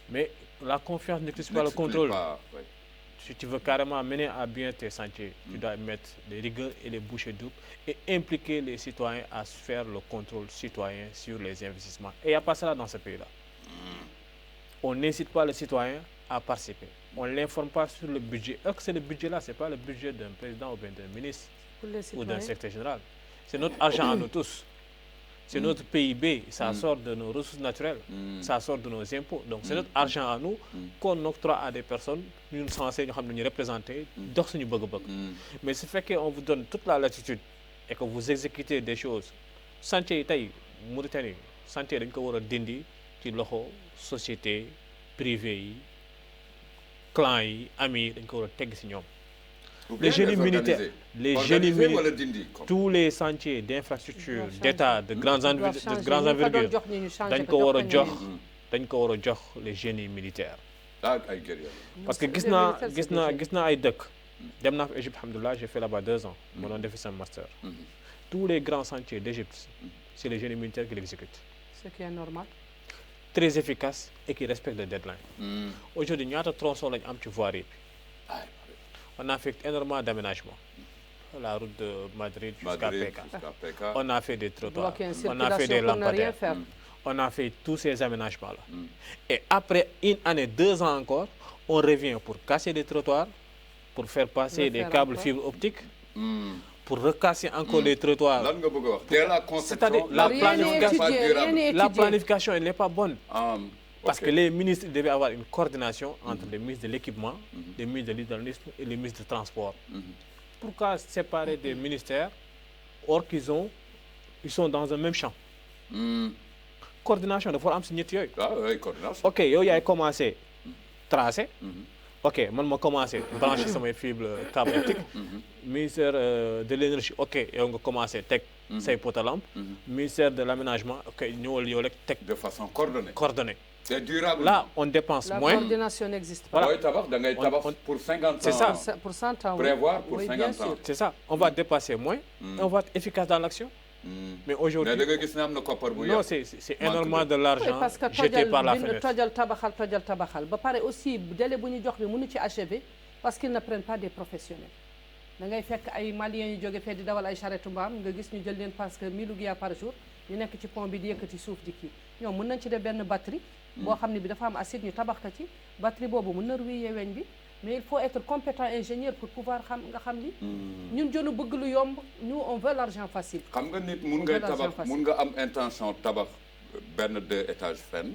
Speaker 2: Mais la confiance n'exclut pas le contrôle. Si tu veux carrément mener à bien tes sentiers, tu dois mettre les rigueurs et les bouchées doubles et impliquer les citoyens à faire le contrôle citoyen sur les investissements. Et il n'y a pas cela dans ce pays-là. On n'incite pas le citoyen à participer. On ne l'informe pas sur le budget. Alors que c'est le budget-là, ce n'est pas le budget d'un président ou bien d'un ministre ou d'un secrétaire général. C'est notre argent à nous tous. C'est notre PIB, ça sort de nos ressources naturelles, ça sort de nos impôts. Donc c'est notre argent à nous qu'on octroie à des personnes, nous censés nous représenter, mais ce fait qu'on vous donne toute la latitude et que vous exécutez des choses chantier yi tey Mauritanie chantier dañ ko war a dindi ci loxo société privée yi clan yi amis yi dañ ko war a tegg ci ñoom. Les génies militaires, tous les chantiers d'infrastructures d'État, de grandes envergures, dañ ko war a jox les génies militaires. Parce que gis naa ay dëkk dem naa fa Égypte alhamdoulilah, j'ai fait là-bas 2 ans ma doon defi sama master. Tous les grands chantiers d'Égypte, c'est les génies militaires qui l'exécutent.
Speaker 3: Ce qui est normal.
Speaker 2: Très efficace et qui respecte le deadline. Aujourd'hui ñaata tronçon lañ am ci voirie bi. On a fait énormément d'aménagements. La route de Madrid jusqu'à PK. On a fait des trottoirs, on a fait des lampadaires, on a fait tous ces aménagements-là. Et après 1 année, 2 ans encore, on revient pour casser des trottoirs, pour faire passer des câbles fibres optiques, pour recasser encore les trottoirs. C'est-à-dire la planification, elle n'est pas bonne. Parce que les ministres devaient avoir une coordination entre les ministres de l'équipement, les ministres de l'urbanisme et les ministres du transport. Pourquoi séparer des ministères or qu'ils sont dans un même champ? Coordination dafa war am si ñett yooyu.
Speaker 1: Coordination.
Speaker 2: Ok yow yaay commencé tracer. Ok man ma commencé brancher samay fibre câble optique. Ministère de l'énergie ok yow nga commencé teg say poto lampe. Ministère de l'aménagement ok ñëwal yow rek teg.
Speaker 1: De façon coordonnée.
Speaker 2: C'est durable. Là, on dépense moins.
Speaker 3: La coordination n'existe pas.
Speaker 1: Voilà. Pour 50 ans.
Speaker 2: C'est ça.
Speaker 3: Pour 100 ans.
Speaker 1: Prévoir pour
Speaker 3: oui,
Speaker 1: 50 ans.
Speaker 2: C'est ça. On va dépasser moins et on va être efficace dans l'action. Mais aujourd'hui, non, c'est énormément de l'argent jeté par la fenêtre.
Speaker 3: tojal tabaxal ba pare aussi délai bu ñu jox bi mënu ci achever parce qu'ils ne prennent pas des professionnels. Da ngay fekk ay Maliens yu jóge fee di dawal ay charrette mbaam nga gis ñu jël leen parce que 1000 guias par jour ñu nekk ci pont bi di yëkkati suuf di kii ñoom mën nañ ci def benn batterie boo xam ne bi dafa am acide ñu tabax ko ci batterie boobu mën na ruye weñ bi mais il faut être compétent ingénieur pour pouvoir xam li ñun jënu bëgg lu yomb nous on veut l'argent facile.
Speaker 1: xam nga nit mun nga am intention tabax benn 2 étages fenn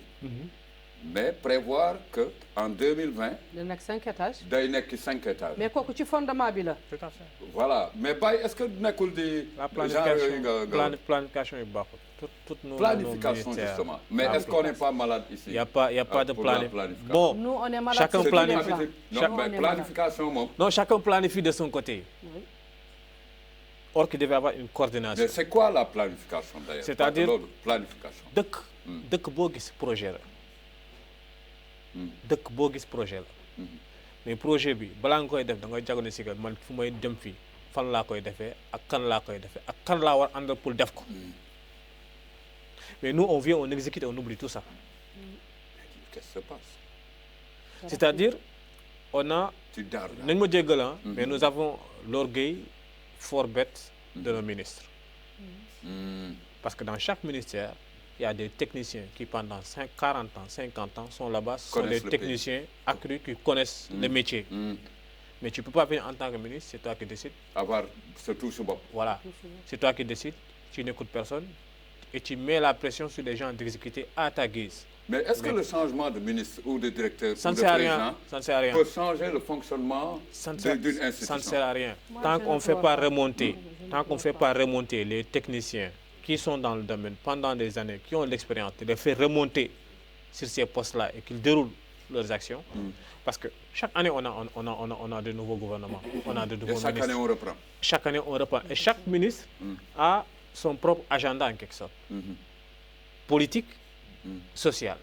Speaker 1: mais prévoir que en 2020
Speaker 3: da nekk 5 étages
Speaker 1: day nekk 5 étages
Speaker 3: mais kooku ci fondement bi la.
Speaker 2: Tout à fait.
Speaker 1: Voilà mais Baye est-ce que nekkul di
Speaker 2: La planification est baaxul. Toute nos
Speaker 1: planification justement mais est-ce qu'on n'est pas malade ici?
Speaker 2: Il y a pas de planification.
Speaker 3: Bon, nous on est malade.
Speaker 2: Chacun planifie.
Speaker 1: Planification moom.
Speaker 2: Non, chacun planifie de son côté. Oui. Or qu'il devait avoir une coordination.
Speaker 1: Mais c'est quoi la planification d'ailleurs?
Speaker 2: C'est-à-dire
Speaker 1: planification.
Speaker 2: dëkk boo gis projet la. dëkk boo gis projet la. mais projet bi balaa nga koy def da ngay diagnostiquer man fu may dem fii fan laa koy defee ak kan laa koy defee ak kan laa war àndal pour def ko. Mais nous, on vient, on exécute et on oublie tout ça.
Speaker 1: Qu'est-ce qui se passe?
Speaker 2: C'est-à-dire, on a... mais nous avons l'orgueil fort bête de nos ministres. Parce que dans chaque ministère, il y a des techniciens qui, pendant 40 ans, 50 ans, sont là-bas, sont des techniciens accrus qui connaissent le métier. Mais tu ne peux pas venir en tant que ministre, c'est toi qui décides. Voilà. C'est toi qui décides, tu n'écoutes personne. Et tu mets la pression sur les gens d'exécuter à ta guise.
Speaker 1: Mais est-ce que le changement de ministre ou de directeur
Speaker 2: ou de président
Speaker 1: peut changer le fonctionnement d'une institution?
Speaker 2: Ça ne sert à rien. Tant qu'on ne fait pas remonter les techniciens qui sont dans le domaine pendant des années, qui ont l'expérience, de les faire remonter sur ces postes-là et qu'ils déroulent leurs actions. Parce que chaque année, on a de nouveaux gouvernements. On a de nouveaux ministres.
Speaker 1: Chaque année, on reprend.
Speaker 2: Chaque année, on reprend. Et chaque ministre a son propre agenda en quelque sorte, politique, social.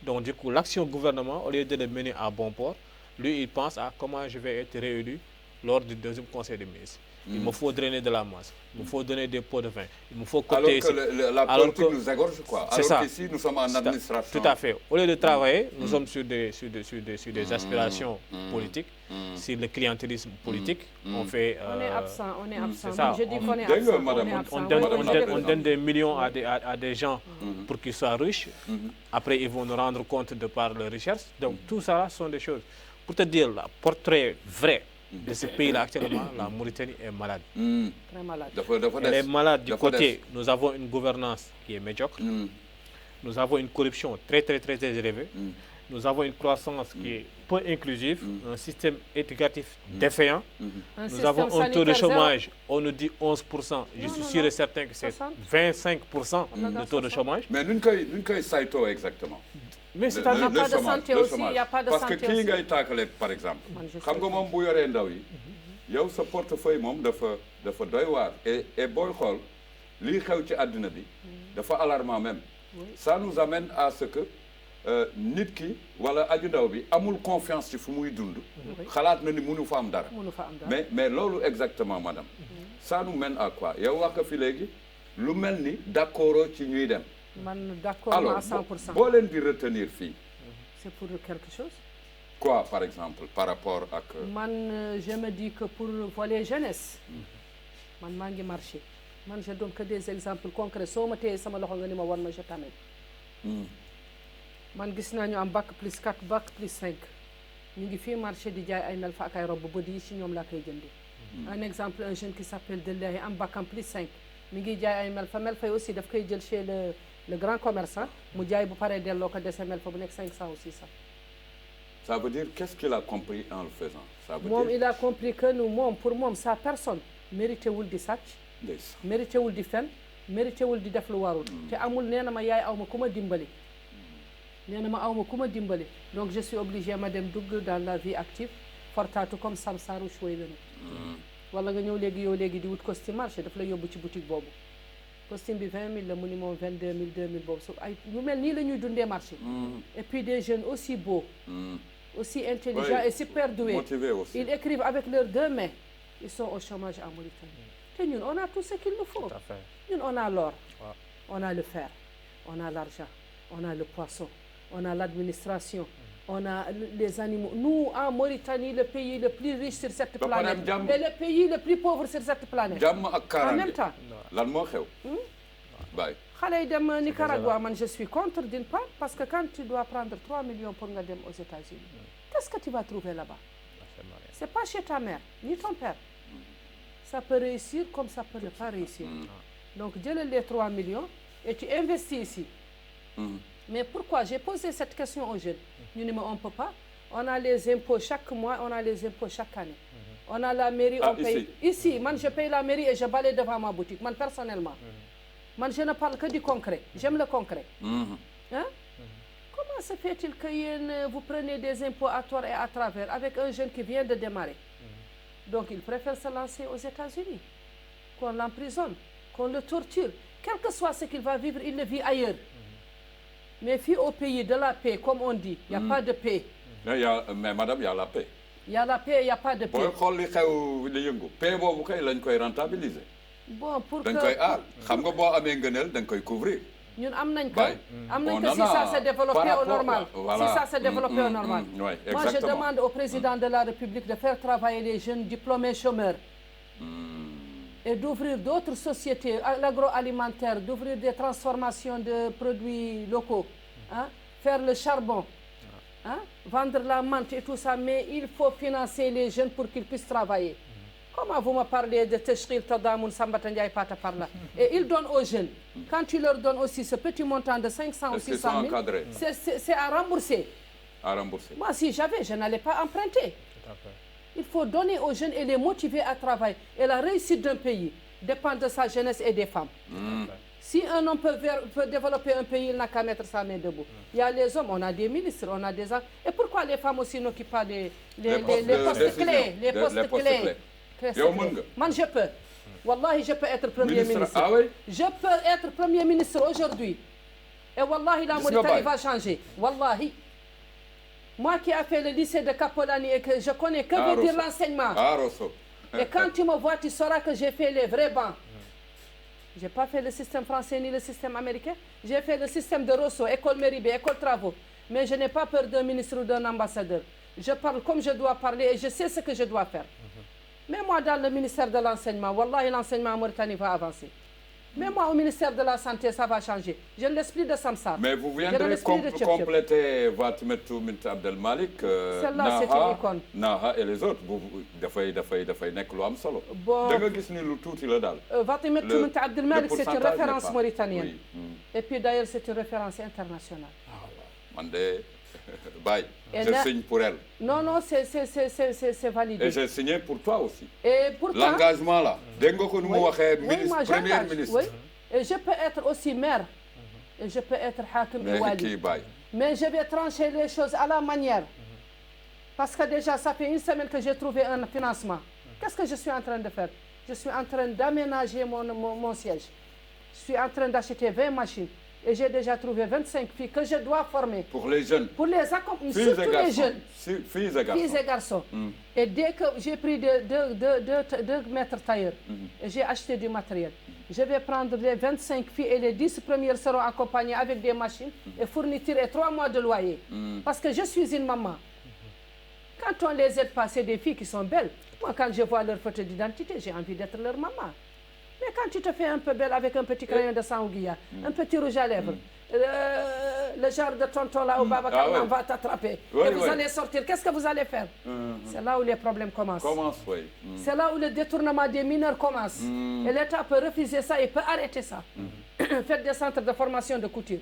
Speaker 2: Donc du coup, l'action gouvernement, au lieu de le mener à bon port, lui, il pense à comment je vais être réélu lors du 2e conseil des ministres. Il me faut drainer de la masse, il me faut donner des pots de vin, il me faut coter
Speaker 1: ici. La politique nous égorge quoi? Alors qu'ici, nous sommes en administration.
Speaker 2: Tout à fait. Au lieu de travailler, nous sommes sur des aspirations politiques, sur le clientélisme politique. On fait...
Speaker 3: on est absent, on est absent.
Speaker 2: Ça.
Speaker 3: Je dis qu'on est absent.
Speaker 2: On donne des millions à des gens pour qu'ils soient riches. Après, ils vont nous rendre compte de par leur richesse. Donc tout ça sont des choses. Pour te dire, le portrait vrai de ce pays-là actuellement, la Mauritanie est malade.
Speaker 3: Très malade.
Speaker 2: Elle est malade du côté, nous avons une gouvernance qui est médiocre, nous avons une corruption très élevée, nous avons une croissance qui est peu inclusive, un système éducatif défaillant. Nous avons un taux de chômage, on nous dit 11%. Je suis sûr et certain que c'est 25% de taux de chômage.
Speaker 1: Mais nous avons saito exactement.
Speaker 2: Mais
Speaker 3: il n'y a pas de santé aussi, il n'y a pas de santé aussi.
Speaker 1: Parce que qui ngay tàkkale par exemple. xam nga moom bu yoree ndaw yi. yow sa portefeuille moom dafa doy waar. et booy xool lii xew ci àddina bi. dafa alarmant même. Ça nous amène à ce que nit ki wala aju ndaw bi amul confiance ci fu muy dund. xalaat na ni mënu fa am dara. mais loolu exactement madame. Ça nous mène à quoi yow wax nga fi léegi lu mel ni d'accord ci ñuy dem.
Speaker 3: man d'accord à 100%.
Speaker 1: Alors boo leen di retenir fii.
Speaker 3: C'est pour quelque chose.
Speaker 1: Quoi par exemple par rapport ak.
Speaker 3: man je me dis que pour volet jeunesse. man maa ngi marché. man je donne que des exemples concrets soo ma téye sama loxo nga ni ma wan ma je t'amène. man gis naa ñu am bac plus 4 bac plus 5 ñu ngi fii marché di jaay ay melfa ak ay robe ba di ci ñoom laa koy jëndee. un exemple un jeune qui s'appelle Delaye am bac en plus 5 mi ngi jaay ay melfa yi aussi daf koy jël chez le grand commerçant mu jaay bu paree delloo ko dese melfa bu nekk 500 ou 600.
Speaker 1: Ça veut dire qu'est-ce qu'il a compris en le faisant. Ça veut
Speaker 3: moom
Speaker 1: dire
Speaker 3: il a compris que nous moom pour moom sa personne mérité wul di sàcc. mérité wul di fen mérité wul di def lu warul. te amul nee na ma yaay aw ma ku ma dimbali. nee na ma aw ma ku ma dimbali donc je suis obligé ma dem dugg dans la vie active fortaatu comme samsaaru choy la wala nga ñëw léegi yow léegi di wut costume marché daf la yóbbu ci boutique boobu costume bi 20 000 la mu ni moom 22 000 2 000 boobu su ay ñu mel nii la ñuy dundee marché. Et puis des jeunes aussi beaux. Aussi intelligents et super doués.
Speaker 1: Motivés aussi.
Speaker 3: Ils écrivent avec leurs deux mains. Ils sont au chômage en Mauritanie. te ñun on a tout ce qu'il nous faut. ñun on a l'or, on a le fer, on a l'argent, on a le poisson, on a l'administration, on a les animaux. Nous, en Mauritanie, le pays le plus riche sur cette planète et le pays le plus pauvre sur cette planète. En même temps.
Speaker 1: lan moo xew. Baye.
Speaker 3: xale yi dem Nicaragua man je suis contre d'une part parce que quand tu dois prendre 3 millions pour nga dem aux États-Unis, qu'est-ce que tu vas trouver là-bas? C'est pas chez ta mère ni ton père. Ça peut réussir comme ça peut ne pas réussir. Donc jëlal les 3 millions et tu investis ici. Mais pourquoi? J'ai posé cette question aux jeunes. Ñu ne ma on peut pas. On a les impôts chaque mois, on a les impôts chaque année. On a la mairie, on paye. Ici, man, je paye la mairie et je balaye devant ma boutique, man, personnellement. Man, je ne parle que du concret. J'aime le concret. Hein? Comment se fait-il que vous prenez des impôts à tort et à travers avec un jeune qui vient de démarrer? Donc, il préfère se lancer aux États-Unis. Qu'on l'emprisonne, qu'on le torture. Quel que soit ce qu'il va vivre, il le vit ailleurs. Mais fii au pays de la paix, comme on dit, il n'y a pas de paix.
Speaker 1: Mais madame, il y a la paix.
Speaker 3: Il y a la paix, il n'y a pas de paix.
Speaker 1: booy xool li xew li yëngu paix boobu kay lañ koy rentabiliser.
Speaker 3: Bon, pour que
Speaker 1: dañ koy aar xam nga boo amee ngëneel dañ koy couvrir.
Speaker 3: ñun am nañ ko si ça se développait au normal. Si ça se développait au normal.
Speaker 1: Moi,
Speaker 3: je demande au président de la République de faire travailler les jeunes diplômés chômeurs. Et d'ouvrir d'autres sociétés, l'agroalimentaire, d'ouvrir des transformations de produits locaux, hein? Faire le charbon, hein? Vendre la menthe et tout ça, mais il faut financer les jeunes pour qu'ils puissent travailler. Comment vous me parlez de Teshkil Tadamoun Sambata Ndiaye Pata par là? Et ils donnent aux jeunes. Quand tu leur donnes aussi ce petit montant de 500 ou 600 000, c'est à rembourser.
Speaker 1: À rembourser.
Speaker 3: Moi, si j'avais, je n'allais pas emprunter.
Speaker 2: Tout à fait.
Speaker 3: Il faut donner aux jeunes et les motiver à travailler. Et la réussite d'un pays dépend de sa jeunesse et des femmes. Si un homme peut développer un pays, il n'a qu'à mettre sa main debout. Il y a les hommes, on a des ministres, on a des... Et pourquoi les femmes aussi n'occupent pas les postes clés? Les postes clés. Moi, je peux. Wallahi, je peux être Premier ministre.
Speaker 1: Ah oui?
Speaker 3: Je peux être Premier ministre aujourd'hui. Et Wallahi, la Mauritanie va changer. Wallahi. Moi qui ai fait le lycée de Capolani et que je connais que veut dire l'enseignement. Et quand tu me vois, tu sauras que j'ai fait les vrais bancs. Je n'ai pas fait le système français ni le système américain. J'ai fait le système de Rosso, école Méribé, école travaux. Mais je n'ai pas peur d'un ministre ou d'un ambassadeur. Je parle comme je dois parler et je sais ce que je dois faire. Mais moi, dans le ministère de l'enseignement, Wallahi, l'enseignement en Mauritanie va avancer. Mais moi, au ministère de la Santé, ça va changer. J'ai l'esprit de Samsar.
Speaker 1: Mais vous viendrez compléter votre Mint Abdel Malik,
Speaker 3: celle-là, c'est une icône.
Speaker 1: Naha et les autres. Dafay nekk lu am solo.
Speaker 3: Bon.
Speaker 1: Da nga gis ni lu tuuti la daal.
Speaker 3: Mint Abdel Malik, c'est une référence mauritanienne.
Speaker 1: Oui.
Speaker 3: Et puis d'ailleurs, c'est une référence internationale.
Speaker 1: Man de Bye. Je signe pour elle.
Speaker 3: Non, non, c'est validé.
Speaker 1: Et j'ai signé pour toi aussi.
Speaker 3: Et pourtant...
Speaker 1: L'engagement là. Dès que nous
Speaker 3: moi
Speaker 1: premier ministre.
Speaker 3: Oui. Et je peux être aussi maire. Et je peux être hakim et wali. Mais je vais trancher les choses à la manière. Parce que déjà, ça fait une semaine que j'ai trouvé un financement. Qu'est-ce que je suis en train de faire? Je suis en train d'aménager mon siège. Je suis en train d'acheter 20 machines. Et j'ai déjà trouvé 25 filles que je dois former.
Speaker 1: Pour les jeunes.
Speaker 3: Pour les accompagner, surtout les jeunes.
Speaker 1: Filles et garçons.
Speaker 3: Filles et garçons. Et dès que j'ai pris deux maîtres tailleurs, et j'ai acheté du matériel, je vais prendre les 25 filles et les 10 premières seront accompagnées avec des machines et fournitures et 3 mois de loyer. Parce que je suis une maman. Quand on les aide pas, c'est des filles qui sont belles. Moi, quand je vois leur photo d'identité, j'ai envie d'être leur maman. Mais quand tu te fais un peu belle avec un petit crayon de sang Guilla, un petit rouge à lèvres, le genre de tonton là où Baba Kaïman va t'attraper, et vous allez sortir, qu'est-ce que vous allez faire? C'est là où les problèmes commencent. C'est là où le détournement des mineurs commence. Et l'État peut refuser ça, il peut arrêter ça. Faites des centres de formation de couture.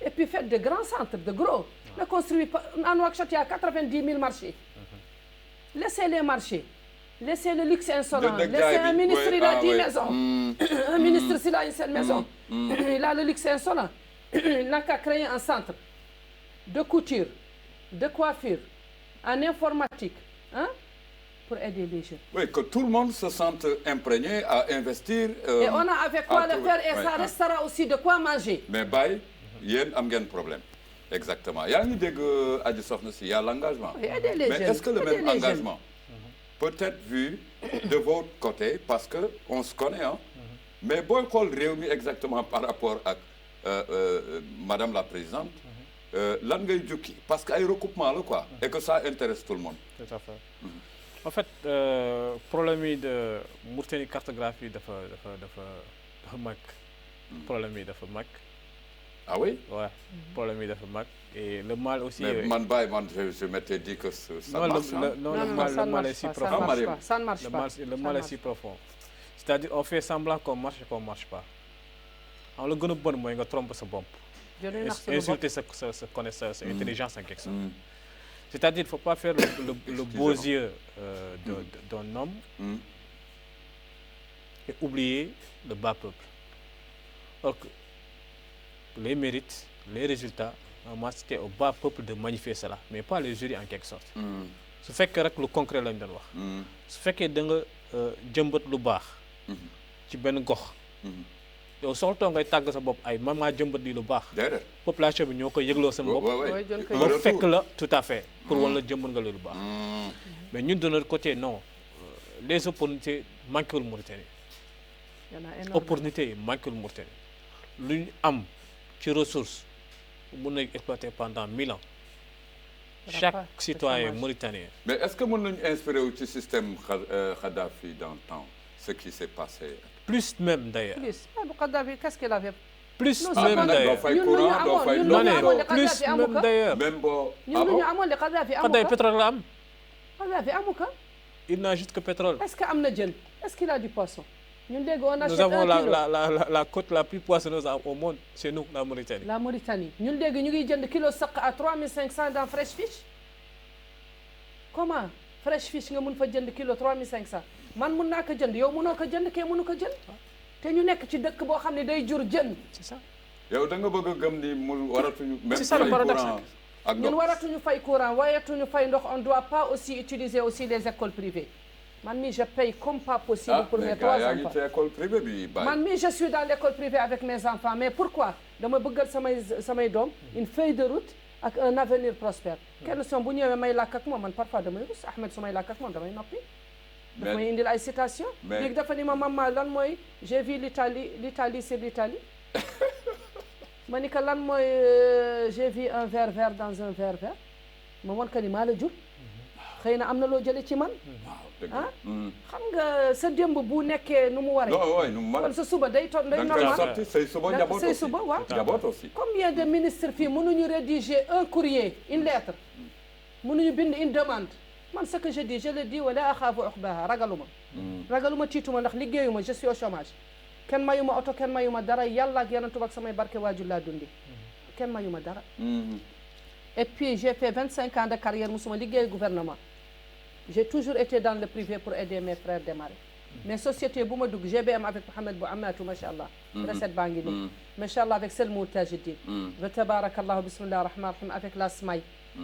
Speaker 3: Et puis faites de grands centres, de gros. Ne construisez pas. En Nouakchott, il y a 90 000 marchés. Laissez les marchés. Laissez le luxe insolent. Laissez un ministre, il a 10 maisons. Un ministre, s'il a une seule maison, il a le luxe insolent. Il n'a qu'à créer un centre de couture, de coiffure, en informatique, hein, pour aider les jeunes.
Speaker 1: Oui, que tout le monde se sente imprégné à investir.
Speaker 3: Et on a avec quoi le faire et ça restera aussi de quoi manger.
Speaker 1: Mais Baye, il y a un problème. Exactement. Il y a une idée il y a l'engagement. Mais est-ce que le même engagement peut être vu de votre côté, parce qu'on se connaît, hein? Mais bon, réuni exactement par rapport à Madame la Présidente, l'engagement du parce qu'il y a un recoupement, quoi, et que ça intéresse tout le monde.
Speaker 2: Tout à fait. En fait, problème de Mauritanie cartographie de Mac. Problème de Mac.
Speaker 1: Ah oui?
Speaker 2: Ouais, problème de Mac. Et le mal aussi.
Speaker 1: Mais je m'étais dit que ça marche.
Speaker 2: Non, le mal est si profond.
Speaker 3: Ça ne marche pas.
Speaker 2: Le mal est si profond. C'est-à-dire, on fait semblant qu'on marche et qu'on ne marche pas. En le bon bon moyen, on trompe sa bombe. Insulter sa connaissance, sa intelligence en quelque sorte. C'est-à-dire, il ne faut pas faire le beau yeux d'un homme et oublier le bas peuple. Donc, les mérites, les résultats, c'était au bas peuple de manifester cela, mais pas les jurys en quelque sorte. Ce fait que le concret lañ doon wax. Su fekkee da nga jëmbat lu baax ci benn gox. yow soxla ngay tàgg sa bopp ay man maa jëmbat di lu baax. population bi ñoo koy yëgloo seen bopp. ba fekk la tout à fait pour wala jëmbat nga lu baax. mais ñun de notre côté non les opportunités manquent wul Mauritanie. opportunités yi manquent wul Mauritanie. lu ñu am ci ressources mun na exploiter pendant 1000 ans. Chaque citoyen mauritanien.
Speaker 1: Mais est-ce que nous inspiré du système Kadhafi dans le temps, ce qui s'est passé?
Speaker 2: Plus même d'ailleurs.
Speaker 3: Plus. Kadhafi, qu'est-ce qu'il avait?
Speaker 2: Plus même d'ailleurs.
Speaker 3: Plus
Speaker 2: même d'ailleurs.
Speaker 1: Même bon.
Speaker 2: Kadhafi pétrole la am.
Speaker 3: Kadhafi amuka.
Speaker 2: Il n'a juste que pétrole.
Speaker 3: Est-ce qu'il a djinn? Est-ce qu'il a du poisson?
Speaker 2: Nous avons la côte la plus poissonneuse au monde, c'est nous, la Mauritanie.
Speaker 3: La Mauritanie. Nous avons un kilo à 3500 dans Fresh Fish. Comment? Fresh Fish, nous avons un kilo 3500. Man mun naa ko jënd yow mënoo ko jënd kee mënu ko jënd te ñu nekk ci dëkk boo xam ne day jur jën.
Speaker 2: C'est ça.
Speaker 1: yow da nga bëgg a gëm ni mu waratuñu.
Speaker 2: C'est ça le paradoxe.
Speaker 3: ñun waratuñu fay courant waratuñu fay ndox on doit pas aussi utiliser aussi les écoles privées. Man mi je paye comme pas possible pour mes 3 enfants. Man mi je suis dans l'école privée avec mes enfants mais pourquoi dama bëggal samay doom une feuille de route ak un avenir prospère. Kenn son bu ñëwee may làkk ak moom man parfois damay rus Ahmed su may làkk ak moom damay noppi. daf may indil ay citation léegi dafa ni ma maman lan mooy j'ai vu l'Italie c'est l'Italie ma ni que lan mooy j'ai vu un verre vert dans un verre vert ma won ka ni maa la jur xëy na am na loo jële ci man ah xam nga sa démb bu nekkee nu mu waree kon sa suba day normal
Speaker 1: say suba waaw
Speaker 3: combien de ministres fii mënuñu rédiger un courrier une lettre mënuñu bind une demande man ce que je dis je le dis wala axaafu uqbaha ragaluma tiituma ndax liggéeyuma je suis au chômage kenn mayuma oto kenn mayuma dara yàlla ak yonent ak samay barke waajur laa dundi kenn mayuma dara et puis j'ai fait 25 ans de carrière musuma liggéey gouvernement j'ai toujours été dans le privé pour aider mes frères démarrer mais société bu ma dugg GBM avec Mohamed Bou Amatou macha allah recette baa ngi nii macha allah avec Selmou Tajidine wa tabarakallahu bismillah rahman rahim avec la SMAI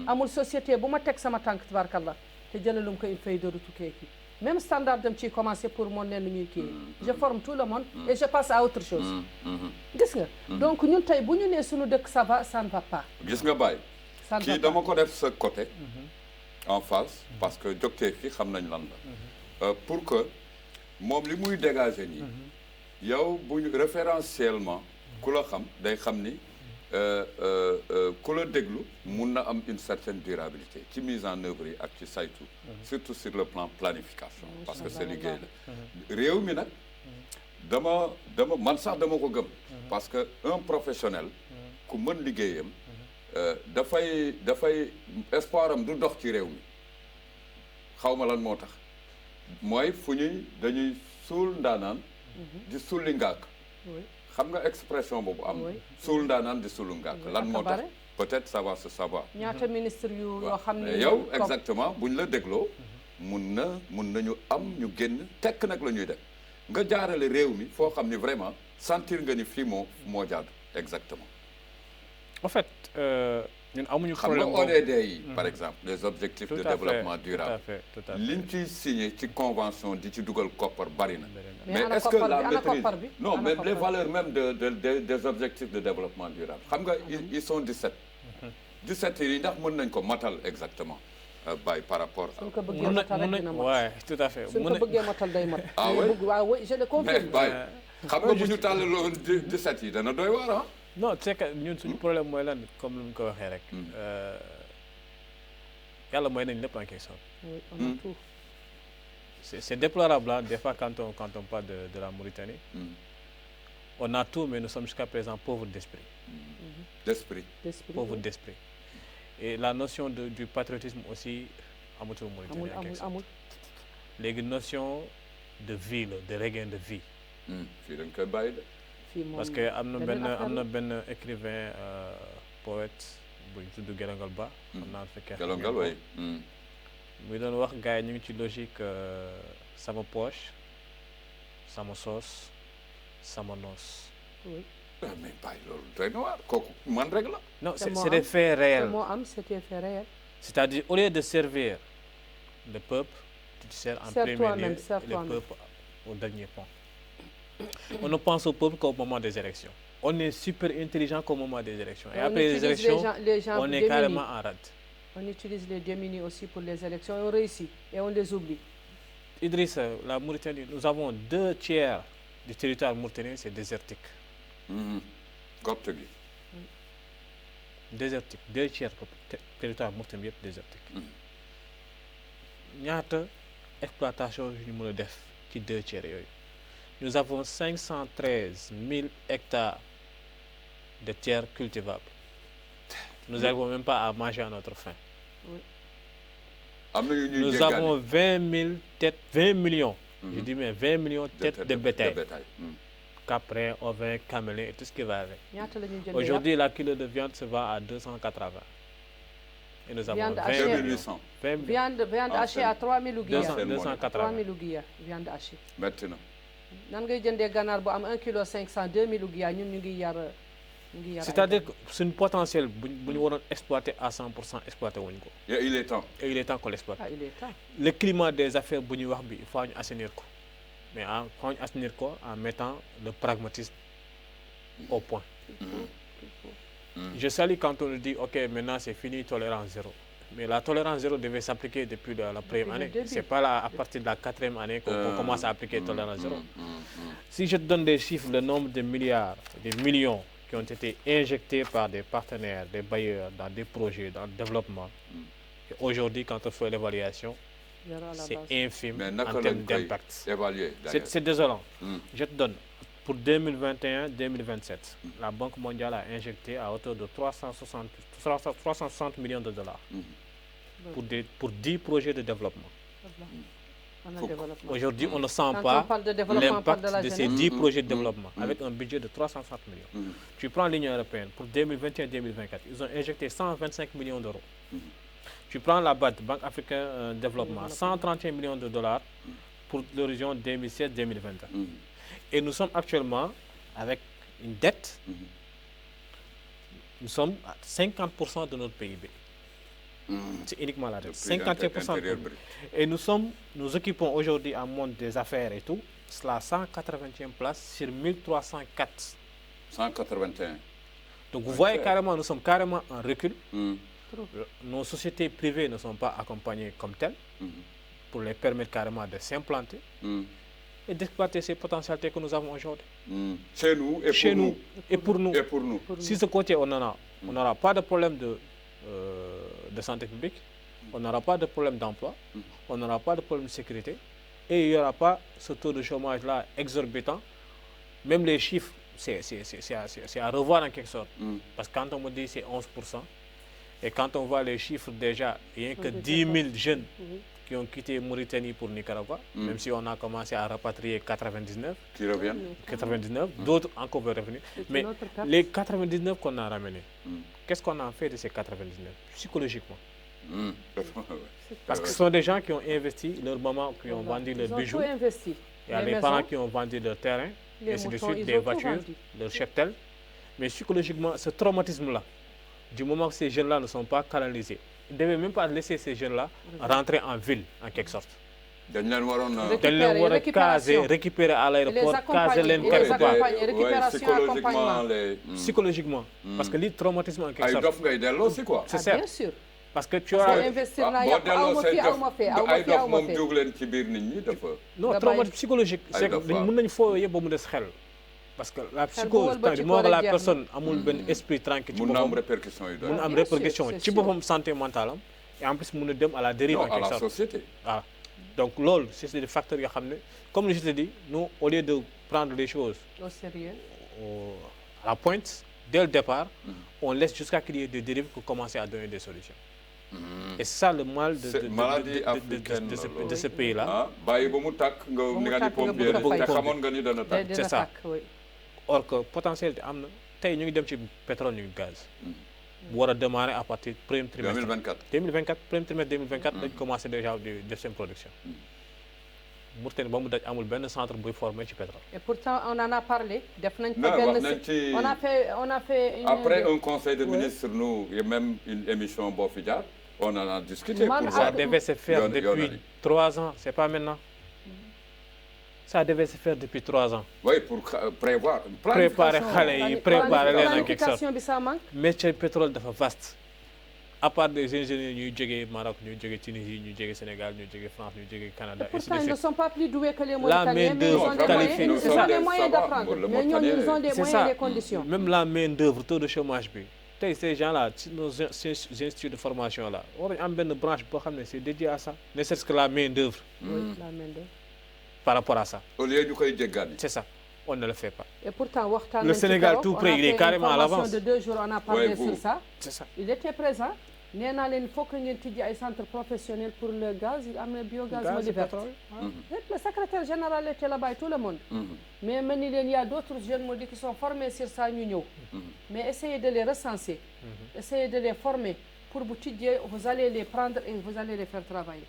Speaker 3: amul société bu ma teg sama tànk tabarakallah te jëlalum ko une feuille de route kii même standard dem ciy commencé pour mon nenn ñuy kii je forme tout le monde et je passe à autre chose gis nga donc ñun tey bu ñu nee suñu dëkk ça va ça ne va pas
Speaker 1: gis nga Baye
Speaker 3: ça ne va
Speaker 1: kii
Speaker 3: pas
Speaker 1: dama ko def sa côté en face parce que docteur fi xam nañ lan la pour que moom li muy dégager nii yow bu ñu référentiellement ku la xam day xam ni ku la déglu mun na am une certaine durabilité ci mise en œuvre yi ak ci saytu surtout sur le plan planification parce que c'est liggéey la réew mi nag dama man sax dama ko gëm parce que un professionnel ku mën liggéeyam dafay espoir am du dox ci réew mi xaw ma lan moo tax mooy fu dañuy suul ndaanaan di sulli ngàkk xam nga expression boobu am suul ndaanaan di sulli ngàkk lan moo tax peut-être ça va se savoir
Speaker 3: ñaata ministre yoo xam ne
Speaker 1: yow exactement buñ la dégloo mun nañu am ñu génn tekk nag la ñuy def nga jaarale réew mi foo xam ni vraiment sentir nga ni fii moo jaadu exactement
Speaker 2: en fait ñun amuñu problème
Speaker 1: xam nga ODD yi par exemple les objectifs de développement durable liñ ciy signé ci convention di ci dugal koppar bari na mais est-ce que la maîtrise non même les valeurs même des objectifs de développement durable xam nga ils sont 17 yi ndax mën nañ ko matal exactement Baye par rapport
Speaker 3: suñ ko bëggee matal rek dina mat
Speaker 2: waaw tout à fait
Speaker 3: suñ ko bëggee matal day mat
Speaker 1: ah oui
Speaker 3: waaw oui je le confirme
Speaker 1: Baye xam nga bu ñu tàllaloon 17 yi dana doy waar
Speaker 2: non c'est que ñun suñu problème mooy lan comme ni mu ko waxee rek yàlla mooy nañ lépp en question
Speaker 3: oui on a tout
Speaker 2: c'est déplorable hein, des fois quand on parle de la Mauritanie on a tout mais nous sommes jusqu'à présent pauvres d'esprit pauvres d'esprit et la notion du patriotisme aussi amatul Mauritanie
Speaker 3: amul
Speaker 2: léegi notion de vie la de regain de vie
Speaker 1: fii dañ koy bàyyi de
Speaker 2: parce que am na benn écrivain poète bu ñu tudd Gelongal Ba xam naa fekkee
Speaker 1: Gelongal way
Speaker 2: muy doon wax gars yi ñu ngi ci logique sama poche sama soos sama noos
Speaker 1: mais bàyyi loolu doy na waar kooku man rek la
Speaker 2: non c'est des faits réels
Speaker 3: moo am c'est des faits réels
Speaker 2: c'est-à-dire au lieu de servir le peuple tu te sers en premier lieu le peuple au dernier point on ne pense au peuple qu'au moment des élections. On est super intelligent qu'au moment des élections. Et après les élections, on est carrément en rade.
Speaker 3: On utilise les démunis aussi pour les élections et on réussit et on les oublie.
Speaker 2: Idriss, la Mauritanie, nous avons 2/3 du territoire mauritanien, c'est désertique. Désertique, 2/3 du territoire mauritanien désertique. ñaata exploitation yu ñu mën a def ci 2/3 yooyu. Nous avons 513 000 hectares de terres cultivables. Nous n'arrivons même pas à manger à notre faim.
Speaker 3: Oui.
Speaker 2: Nous avons 20 millions, je dis mais 20 millions de têtes de bétail. Caprins, ovins, camélins et tout ce qui va avec. Aujourd'hui, la kilo de viande se vend à 280. Et nous avons 20 800.
Speaker 3: Viande hachée à 3 000 ouguiya.
Speaker 2: 280.
Speaker 3: 3 000 ouguiya, viande hachée.
Speaker 1: Maintenant.
Speaker 3: nan ngay jëndee ganaar bu am 1 kilo 500 2000 ouguiya ñun ñu ngi yar
Speaker 2: c'est-à-dire que suñu potentiel bu ñu waroon exploiter à 100% exploiter wuñ ko.
Speaker 1: Et il est temps.
Speaker 2: Et il est temps qu'on l'exploite.
Speaker 3: Ah, il est temps.
Speaker 2: Le climat des affaires bu ñuy wax bi il faut ñu assainir ko mais faut ñu assainir ko en mettant le pragmatisme au point. Je salue quand on nous dit ok maintenant c'est fini tolérance zéro. Mais la tolérance zéro devait s'appliquer depuis la première année. C'est pas là, à partir de la 4e année qu'on commence à appliquer tolérance zéro. Si je te donne des chiffres, le nombre de milliards, des millions qui ont été injectés par des partenaires, des bailleurs, dans des projets, dans le développement, aujourd'hui, quand on fait l'évaluation, c'est infime en termes d'impact. C'est désolant. Je te donne, pour 2021-2027, la Banque mondiale a injecté à hauteur de 360 millions de dollars pour 10 projets de développement. Aujourd'hui, on ne sent
Speaker 3: Quand
Speaker 2: pas
Speaker 3: on parle de développement, on parle
Speaker 2: l'impact
Speaker 3: de
Speaker 2: de
Speaker 3: la
Speaker 2: ces
Speaker 3: jeunesse.
Speaker 2: 10 projets de développement avec un budget de 360 millions. Tu prends l'Union européenne pour 2021-2024, ils ont injecté 125 millions d'euros. Tu prends la BAD, Banque africaine de développement, 131 millions de dollars pour l'horizon 2016-2021. Et nous sommes actuellement avec une dette, nous sommes à 50% de notre PIB. C'est uniquement la dette. 51%. Et nous occupons aujourd'hui un monde des affaires et tout, cela 181 places sur 1304.
Speaker 1: 181.
Speaker 2: Donc vous voyez carrément, nous sommes carrément en recul. Nos sociétés privées ne sont pas accompagnées comme telles pour les permettre carrément de s'implanter et d'exploiter ces potentialités que nous avons aujourd'hui.
Speaker 1: Chez nous et
Speaker 2: Chez
Speaker 1: pour
Speaker 2: nous et pour nous.
Speaker 1: Et pour nous.
Speaker 2: Si ce côté, on n'aura pas de problème de santé publique, on n'aura pas de problème d'emploi, on n'aura pas de problème de sécurité et il n'y aura pas ce taux de chômage-là exorbitant. Même les chiffres, c'est à revoir en quelque sorte. Parce que quand on me dit c'est 11%, et quand on voit les chiffres déjà, il n'y a que 10 000 jeunes qui ont quitté Mauritanie pour Nicaragua, même si on a commencé à rapatrier 99.
Speaker 1: Qui reviennent
Speaker 2: 99, d'autres encore veulent revenir. Mais les 99 qu'on a ramenés, qu'est-ce qu'on a fait de ces 99 psychologiquement? Parce que ce sont des gens qui ont investi, leurs mamans qui ont vendu leurs bijoux. Il y a les parents qui ont vendu leur terrain, ainsi de suite, des voitures, leur cheptel. Mais psychologiquement, ce traumatisme-là, du moment que ces jeunes-là ne sont pas canalisés, ils ne devaient même pas laisser ces jeunes-là rentrer en ville, en quelque sorte. Récupérer à l'aéroport, caser les psychologiquement. Parce que le traumatisme, en quelque sorte. C'est ça.
Speaker 3: Bien sûr.
Speaker 2: Parce que tu as... Non, traumatisme psychologique. C'est que parce que la psychose, la personne a un esprit tranquille.
Speaker 1: Il y a des répercussions.
Speaker 2: Il y a des répercussions. Tu peux santé mentale. Et en plus, il y a à la dérive.
Speaker 1: Non, à la société.
Speaker 2: Ah. Donc, c'est des facteurs. Comme je te dis, nous, au lieu de prendre les choses
Speaker 3: au sérieux,
Speaker 2: à la pointe, dès le départ, on laisse jusqu'à qu'il y ait des dérives pour commencer à donner des solutions. Et c'est ça le mal de ce pays-là. C'est ça. Or que potentiel am na tey ñu ngi dem ci pétrole ñu gaz. Bu war a démarrer à partir du premier trimestre 2024 premier trimestre 2024 dañ commencé déjà di def seen production. Mauritanie ba mu daj amul benn centre buy formé ci pétrole.
Speaker 3: Et pourtant on en a parlé. Def nañ on a fait
Speaker 1: après un conseil de ministres nous il y a même une émission boo fi jaar on en a discuté.
Speaker 2: Ça devait se faire depuis 3 ans, c'est pas maintenant. Ça devait se faire depuis 3 ans.
Speaker 1: Oui, pour prévoir.
Speaker 2: Préparer les
Speaker 3: planification.
Speaker 2: Mais le pétrole est vaste. À part des ingénieurs qui sont Maroc, Tunisie, Sénégal, France, Canada.
Speaker 3: Et pourtant, ils ne sont pas plus doués que les Mauritaniens.
Speaker 2: La main-d'œuvre qualifiée.
Speaker 3: Ils ont des moyens d'apprendre. Mais nous, ils ont des moyens et des conditions.
Speaker 2: Même la main-d'œuvre, taux de chômage. Ces gens-là, nos instituts de formation-là, on a une branche c'est dédié à ça. Ne serait-ce que la main-d'œuvre.
Speaker 3: Oui, la main-d'œuvre.
Speaker 2: Par rapport à ça.
Speaker 1: C'est
Speaker 2: ça. On ne le fait pas.
Speaker 3: Et pourtant,
Speaker 2: le Sénégal tout près, il est carrément à l'avance.
Speaker 3: De 2 jours, on a parlé sur ça.
Speaker 2: C'est ça.
Speaker 3: Il était présent. Il faut que nous ayons un centre professionnel pour le gaz, il y a un biogaz modifère. Le secrétaire général était là-bas et tout le monde. Mais il y a d'autres jeunes qui sont formés sur ça. Mais essayez de les recenser, essayez de les former. Pour vous allez les prendre et vous allez les faire travailler.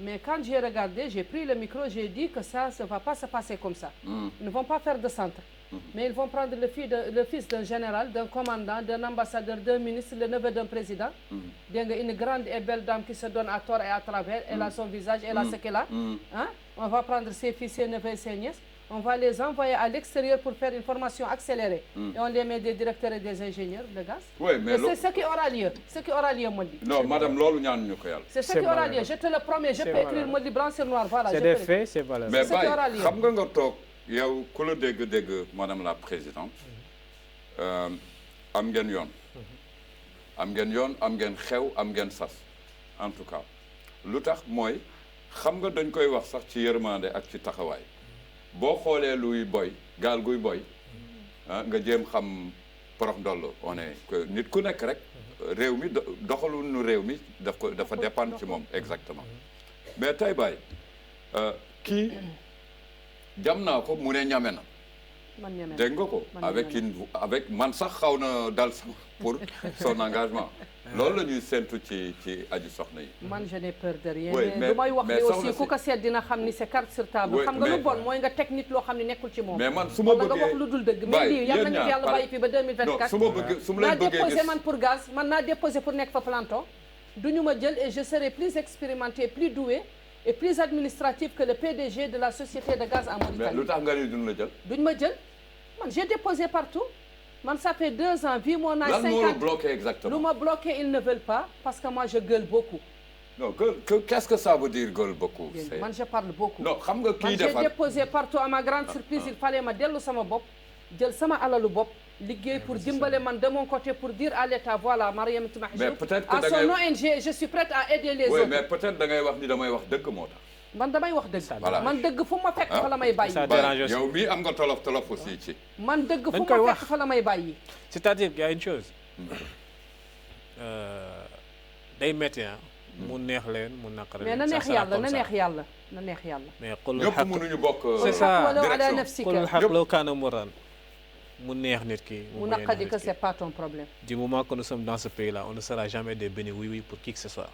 Speaker 3: Mais quand j'ai regardé, j'ai pris le micro, j'ai dit que ça ne va pas se passer comme ça. Ils ne vont pas faire de centre. Mais ils vont prendre le fils d'un général, d'un commandant, d'un ambassadeur, d'un ministre, le neveu d'un président. Une grande et belle dame qui se donne à tort et à travers. Elle a son visage, elle a ce qu'elle a. On va prendre ses fils, ses neveux et ses nièces. On va les envoyer à l'extérieur pour faire une formation accélérée. Et on les met des directeurs et des ingénieurs de gaz.
Speaker 1: Oui, mais
Speaker 3: c'est ce qui aura lieu. Ce qui aura lieu, Molly.
Speaker 1: Non, madame,
Speaker 3: c'est ce qui aura lieu. Je te le promets, je peux écrire Molly blanc sur noir. Voilà,
Speaker 2: c'est des faits, c'est valable.
Speaker 1: Mais ce qui aura lieu. Yow ku la dégg madame la présidente am ngeen yoon am ngeen xew am ngeen sas en tout cas lu tax mooy xam nga dañ koy wax sax ci yërmande ak ci taxawaay boo xoolee luy boy gaal guy boy nga jéem xam porox ndollu on est que nit ku nekk rek réew mi doxalu nu réew mi dafa dépendre ci moom exactement mais tey baay kii jam naa ko mu ne ñame na.
Speaker 3: man ñeme
Speaker 1: dégg nga ko avec man sax xaw na dal sama pour son engagement loolu la ñuy séntu ci aji soxna yi.
Speaker 3: man je n'ai peur de rien.
Speaker 1: oui
Speaker 3: mais lu may wax ni aussi ku ko seet dina xam ni c'est carte sur table. xam nga lu bon mooy nga teg nit loo xam ne nekkul ci moom.
Speaker 1: mais man su ma bëggee
Speaker 3: nga wax lu dul dëgg. mais lii yal nañu yàlla bàyyi fi ba 2024.
Speaker 1: su ma leen bëggee
Speaker 3: naa déposé man pour gaz man naa déposé pour nekk fa planton. du ñu ma jël et je serai plus expérimenté plus doué et plus administratif que le PDG de la société de gaz en Mauritanie.
Speaker 1: mais lu tax nga ni duñ la jël.
Speaker 3: duñ ma jël man j'ai déposé partout man ça fait 2 ans vu mon âge. 50
Speaker 1: lan moo la bloqué exactement.
Speaker 3: lu ma bloqué ils ne veulent pas parce que moi je gueule beaucoup.
Speaker 1: non qu'est-ce que ça veut dire gueule beaucoup.
Speaker 3: man je parle beaucoup.
Speaker 1: non xam nga kii defar
Speaker 3: man j'ai déposé partout à ma grande surprise il fallait ma dellu sama bopp jël sama alalu bopp liggéey pour dimbale man de mon côté pour dire à l'État voilà Mariétou Mahjoub
Speaker 1: mais peut-être que
Speaker 3: à son ONG je suis prête à aider les autres.
Speaker 1: oui mais peut-être da ngay wax ni damay wax dëgg moo tax.
Speaker 3: man damay wax dëgg.
Speaker 1: voilà
Speaker 3: man dëgg fu ma fekk fa la may bàyyi.
Speaker 1: yow mii am nga tolof aussi ci.
Speaker 3: man dëgg fu ma fekk fa la may bàyyi.
Speaker 2: c'est-à-dire qu'il y a une chose. day métti mu neex leen mu naqare leen.
Speaker 3: mais na neex yàlla na neex yàlla na neex yàlla.
Speaker 2: mais xolul
Speaker 1: ñëpp mënuñu bokk.
Speaker 2: c'est ça
Speaker 1: direction
Speaker 2: xolul xaq loo kaana muran mu neex nit ki.
Speaker 3: mu naqadi que c'est pas ton problème.
Speaker 2: du moment que nous sommes dans ce pays-là on ne sera jamais des bénis oui pour qui que ce soit.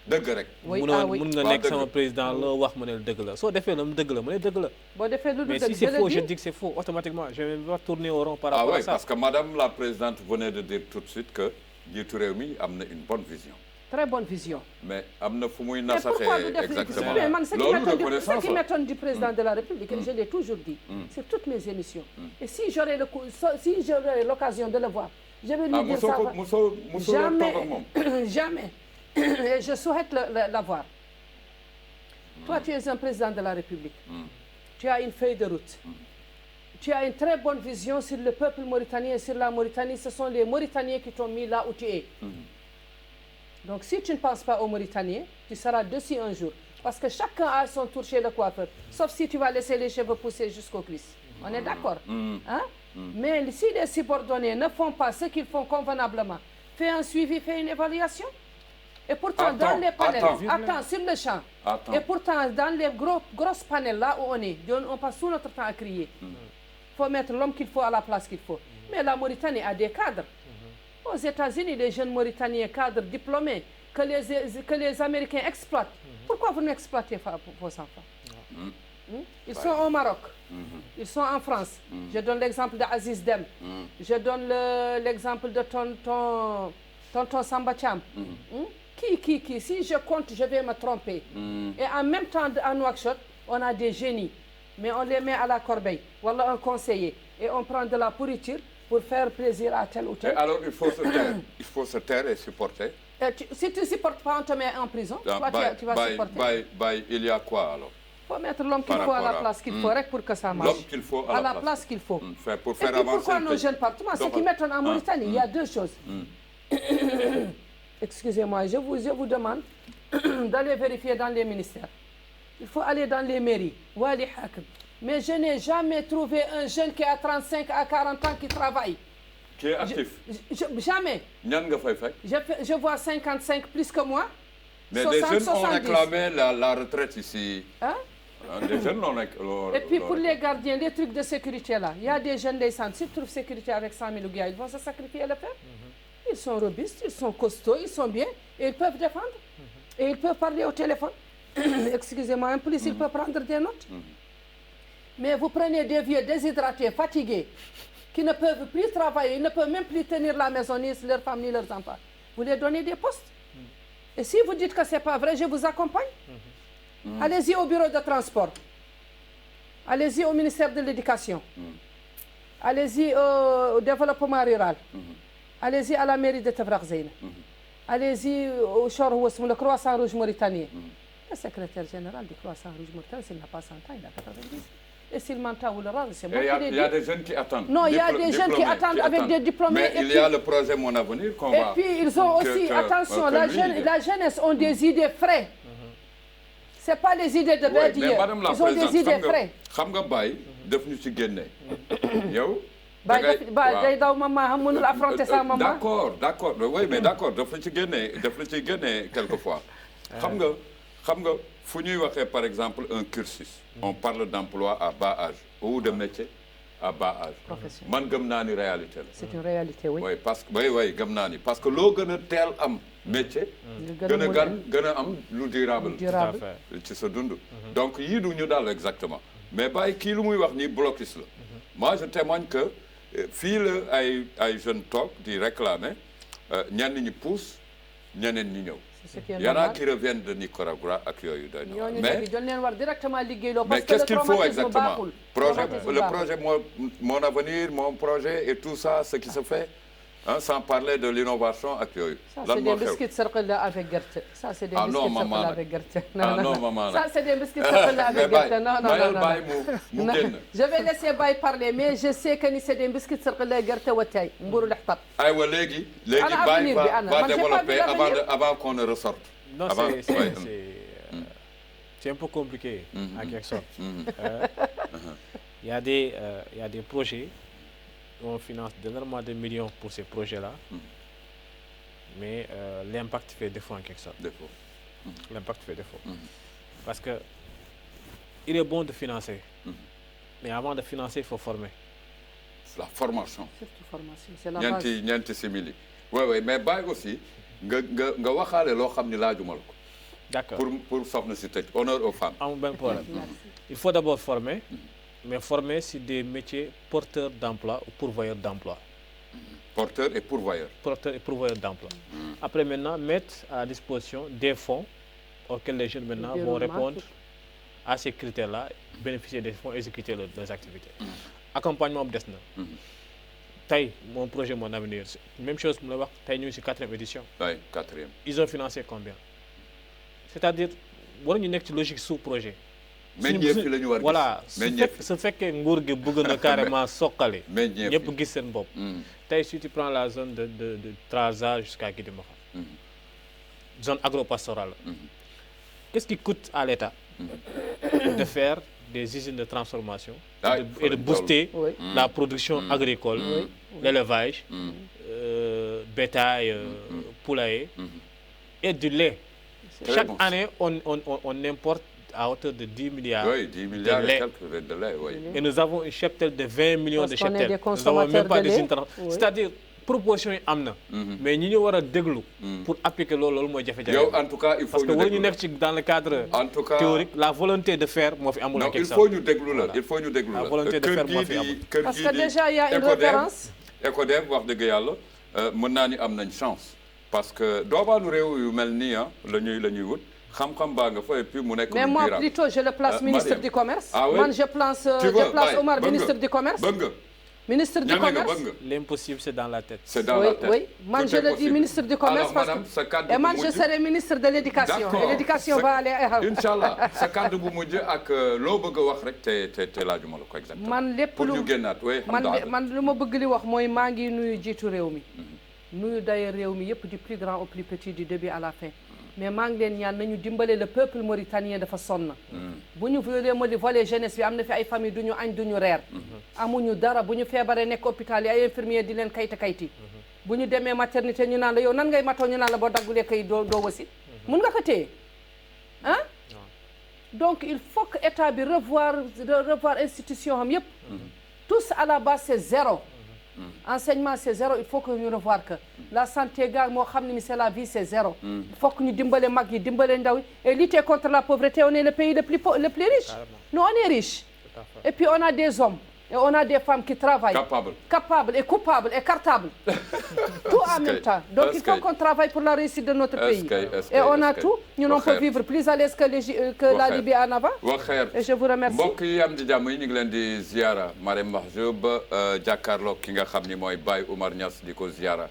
Speaker 1: dëgg rek.
Speaker 2: mun nga nekk sama président loo wax mu ne dëgg la soo defee la mu dëgg la mu ne dëgg la.
Speaker 3: boo defee lu dul
Speaker 2: mais
Speaker 3: dëgg
Speaker 2: si c'est faux je dis que c'est faux automatiquement je vais pas tourner au rond par rapport à ça.
Speaker 1: parce que madame la présidente venait de dire tout de suite que njiitu réew mi am na une bonne vision.
Speaker 3: très bonne vision.
Speaker 1: mais am na fu muy nasaxee exactement
Speaker 3: mais man ce qui m'étonne du président de la République et je l'ai toujours dit sur toutes mes émissions et si j'aurais l'occasion de le voir je vais lui dire ça jamais et je souhaite l'avoir. Toi tu es un président de la République tu as une feuille de route tu as une très bonne vision sur le peuple mauritanien et sur la Mauritanie ce sont les Mauritaniens qui t'ont mis là où tu es. Donc si tu ne penses pas aux Mauritaniens, tu seras dessus un jour. Parce que chacun a son tour chez le coiffeur. Sauf si tu vas laisser les cheveux pousser jusqu'aux cuisses. On est d'accord? Hein? Mais si les subordonnés ne font pas ce qu'ils font convenablement, fais un suivi, fais une évaluation. Et pourtant, dans les panels, attends, sur le champ. Et pourtant, dans les grosses panels, là où on est, on passe tout notre temps à crier. Il faut mettre l'homme qu'il faut à la place qu'il faut. Mais la Mauritanie a des cadres. Aux États-Unis, les jeunes Mauritaniens cadres diplômés que les Américains exploitent. Pourquoi vous n'exploitez pas vos enfants? Ils sont au Maroc, ils sont en France. Je donne l'exemple d'Aziz Dem. Je donne l'exemple de tonton Samba Thiam. Qui, si je compte, je vais me tromper. Et en même temps, à Nouakchott, on a des génies. Mais on les met à la corbeille. Voilà un conseiller. Et on prend de la pourriture pour faire plaisir à tel ou tel.
Speaker 1: Et alors, il faut se taire. Il faut se taire et supporter.
Speaker 3: Si tu ne supportes pas, on te met en prison. Toi, tu vas supporter.
Speaker 1: Il y a quoi alors?
Speaker 3: Il faut mettre l'homme qu'il faut à la place qu'il faut pour que ça marche.
Speaker 1: L'homme qu'il faut
Speaker 3: à la place qu'il faut.
Speaker 1: Pour faire
Speaker 3: et puis
Speaker 1: avancer
Speaker 3: pourquoi nos jeunes partent? Moi, ce qui m'étonne en Mauritanie, il y a 2 choses. Excusez-moi, je vous demande d'aller vérifier dans les ministères. Il faut aller dans les mairies. Wali Hakim. Mais je n'ai jamais trouvé un jeune qui a 35 à 40 ans qui travaille.
Speaker 1: Qui est actif?
Speaker 3: Jamais. Je vois 55 plus que moi.
Speaker 1: Mais
Speaker 3: 60,
Speaker 1: des jeunes
Speaker 3: 70.
Speaker 1: ont réclamé la retraite ici.
Speaker 3: Hein?
Speaker 1: Des jeunes l'ont
Speaker 3: Et puis pour les gardiens, les trucs de sécurité là, il y a des jeunes des centres, s'ils trouvent sécurité avec 100 000 gars, ils vont se sacrifier à le faire. Ils sont robustes, ils sont costauds, ils sont bien, et ils peuvent défendre. Et ils peuvent parler au téléphone. Excusez-moi, un police, il peut prendre des notes. Mais vous prenez des vieux déshydratés, fatigués, qui ne peuvent plus travailler, ils ne peuvent même plus tenir la maison, ni leur femme, ni leurs enfants. Vous les donnez des postes. Et si vous dites que ce n'est pas vrai, je vous accompagne. Allez-y au bureau de transport. Allez-y au ministère de l'Éducation. Allez-y au développement rural. Allez-y à la mairie de Tafrakhzeina. Allez-y au le Croissant Rouge Mauritanien. Le secrétaire général du Croissant Rouge Mauritanien, s'il n'a pas 100 ans, il a 90. Et s'il m'entend ou le rare, c'est moi qui l'ai dit.
Speaker 1: Il y a des jeunes qui attendent.
Speaker 3: Non, il y a des jeunes qui attendent avec des diplômés.
Speaker 1: Mais il y a le projet Mon Avenir qu'on va...
Speaker 3: Et puis ils ont aussi, attention, la jeunesse ont des idées frais. Ce n'est pas les idées de bête d'hier. Ils ont des idées frais.
Speaker 1: Xam nga Baye daf ñu ci génne. Yow
Speaker 3: day daw maman mënul affronter sa maman.
Speaker 1: D'accord. Oui, mais d'accord, daf la ci génne quelquefois. Xam nga fu ñuy waxee par exemple un cursus on parle d'emploi à bas âge ou de métier à bas âge man gëm naa ni réalité la
Speaker 3: c'est une réalité oui
Speaker 1: parce que oui gëm naa ni parce que loo gën a teel am métier gën a am lu durable ci sa dund donc yii du ñu daal exactement mais bàyyi kii lu muy wax nii blocus la moi je témoigne que fii la ay jeunes toog di réclamer ñenn ñi pousse ñeneen ñi ñëw y en a qui reviennent de Nicaragua ak yooyu doy na mais
Speaker 3: ñooñu leen war directement liggéeyloo
Speaker 1: mais
Speaker 3: parce que
Speaker 1: qu'est-ce qu'il faut exactement
Speaker 3: projet
Speaker 1: le projet mon avenir mon projet et tout ça ce qui se fait sans parler de l'innovation ak yooyu
Speaker 3: lan moo xew ça c'est des biscuits sarqala avec gerte ça c'est des biscuits sarqala avec gerte
Speaker 1: non maman
Speaker 3: ça c'est des biscuits sarqala avec gerte non
Speaker 1: bàyyi mu génn
Speaker 3: je vais laisser Baye parler mais je sais que ni c'est des biscuits sarqala gerte wa tay mburu lextat
Speaker 1: aywa léegi Baye va développer avant qu'on ne ressorte
Speaker 2: non c'est un peu compliqué en quelque sorte il y a des projets on finance d'énormément de millions pour ces projets-là, mais l'impact fait défaut en quelque sorte. L'impact fait défaut. Parce que il est bon de financer, mais avant de financer, il faut former.
Speaker 1: C'est la formation.
Speaker 3: Surtout formation, c'est la base.
Speaker 1: ñeenti simili. Oui, mais bàyyi aussi nga waxaale loo xam ni laajuma la ko.
Speaker 2: D'accord.
Speaker 1: Pour soxna si tëj honneur aux femmes.
Speaker 2: Amul benn problème. Il faut d'abord former. Mais former sur des métiers porteurs d'emploi ou pourvoyeurs d'emploi.
Speaker 1: Porteurs et pourvoyeurs.
Speaker 2: Porteurs et pourvoyeurs d'emploi. Après maintenant, mettre à disposition des fonds auxquels les jeunes maintenant vont répondre à ces critères-là, bénéficier des fonds, exécuter leurs activités. Accompagnement bu des na. Tey mon projet mon avenir même chose mu la wax tey ñu ngi ci 4e édition.
Speaker 1: Oui, 4e.
Speaker 2: Ils ont financé combien? C'est-à-dire waruñu nekk ci logique sous projet.
Speaker 1: meññeef yi la ñu war
Speaker 2: voilà su fekkee nguur gi bëgg na carrément soqali ñëpp gis seen bopp tey si tu prends la zone de Trarza jusqu'à Guidimaxa zone agro-pastorale qu'est-ce qui coûte à l'État de faire des usines de transformation et de booster la production agricole l'élevage bétail poulailler et du lait chaque année on importe à hauteur de 10 milliards,
Speaker 1: oui, 10 milliards
Speaker 2: de lait.
Speaker 1: De lait oui.
Speaker 2: Et nous avons une cheptelle de 20 millions de cheptelles.
Speaker 3: Nous n'avons même
Speaker 2: pas des c'est-à-dire proposition yi am na. mais ñi ñu war a déglu. pour appliquer loolu mooy jafe-jafe.
Speaker 1: yow en tout cas il faut
Speaker 2: parce que waruñu nekk ci dans le cadre théorique la volonté de faire moo fi amul.
Speaker 1: non il faut ñu déglu la il faut ñu déglu la.
Speaker 2: la volonté de faire moo fi amul.
Speaker 3: parce que déjà il y a une référence.
Speaker 1: ECODEV wax dëgg yàlla mën naa ni am nañ chance parce que doobaanu réew yu mel nii la ñuy wut. xam-xam baa nga fa et puis mu nekk.
Speaker 3: mais moi plutôt je le place ministre du commerce.
Speaker 1: ah oui
Speaker 3: man je place Omar ministre du commerce.
Speaker 1: bëgg nga
Speaker 3: ministre du commerce.
Speaker 2: l'impossible c'est dans la tête.
Speaker 1: c'est dans la tête.
Speaker 3: oui man je le dis ministre du commerce parce que et man je serai ministre de l'éducation. et l'éducation va aller.
Speaker 1: Inch'Allah sa kàddu bu mujj ak loo bëgg a wax rek te laajuma la ko exactement.
Speaker 3: man lépp
Speaker 1: pour ñu génnaat oui
Speaker 3: man lu ma bëgg li wax mooy maa ngi nuyu jiitu réew mi. nuyu d'ailleurs réew mi yëpp du plus grand au plus petit du début à la fin. mais maa ngi leen ñaan nañu dimbale le peuple mauritanien dafa sonn. bu ñu volet jeunesse bi am na fi ay famille du ñu añ du ñu reer. amuñu dara bu ñu feebaree nekk hôpital yi ay infirmier di leen kayti. bu ñu demee maternité ñu naan la yow nan ngay matoo ñu naan la boo daggulee kay doo wasi. mun nga ko téye ah. donc il faut que état bi revoir institution am yëpp. tous à la base c'est zéro. enseignement c'est zéro il faut que ñu revoir que la santé ga moo xam ne ni c'est la vie c'est zéro. il faut que ñu dimbale mag yi dimbale ndaw yi et lutter contre la pauvreté on est le pays le plus riche. nous on est riche. et puis on a des hommes et on a des femmes qui travaillent. capables et coupables et cartables. tout en même temps donc il faut qu'on travaille pour la réussite de notre pays. et on a tout ñun on peut vivre plus à l'aise que la Libye en avant. et je vous remercie.
Speaker 1: mbokk yi am di jàmm yi ñu ngi leen di ziara Marème Mahjoub jàkkaarloog ki nga xam ni mooy Baye Oumar Niass di ko ziara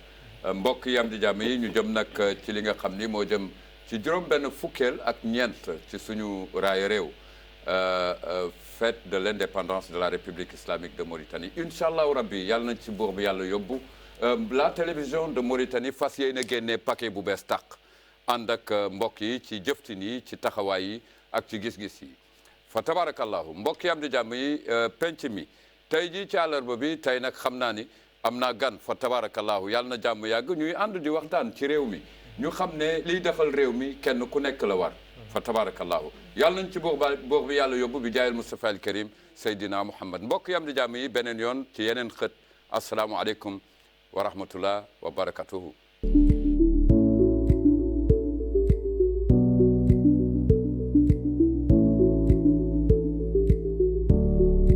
Speaker 1: mbokk yi am di jàmm yi ñu jëm nag ci li nga xam ni moo jëm ci juróom-benn fukkeel ak ñeent ci suñu raaya réew. Fête de l'indépendance de la République islamique de Mauritanie inchallah rabbi yàlla nañ ci buur bi yàlla yóbbu la télévision de Mauritanie fas yéene génne paquet bu bees tàq ànd ak mbokk yi ci jëftin yi ci taxawaay yi ak ci gis-gis yi fa tabarakallahu mbokk yi am di jàmm yi penc mi tey jii ci àllarba bi tey nag xam naa ni am naa gan fa tabarakallahu yàlla na jàmm yàgg ñuy ànd di waxtaan ci réew mi ñu xam ne liy defal réew mi kenn ku nekk la war fa tabarakallahu yàlla nañ ci boor bi yàlla yóbbu bi jaayil Mustafa al Karim Seydina Muhammad mbokk yam di jàmm yi beneen yoon ci yeneen xët asalaamualeykum wa rahmatullah wa barakatuhu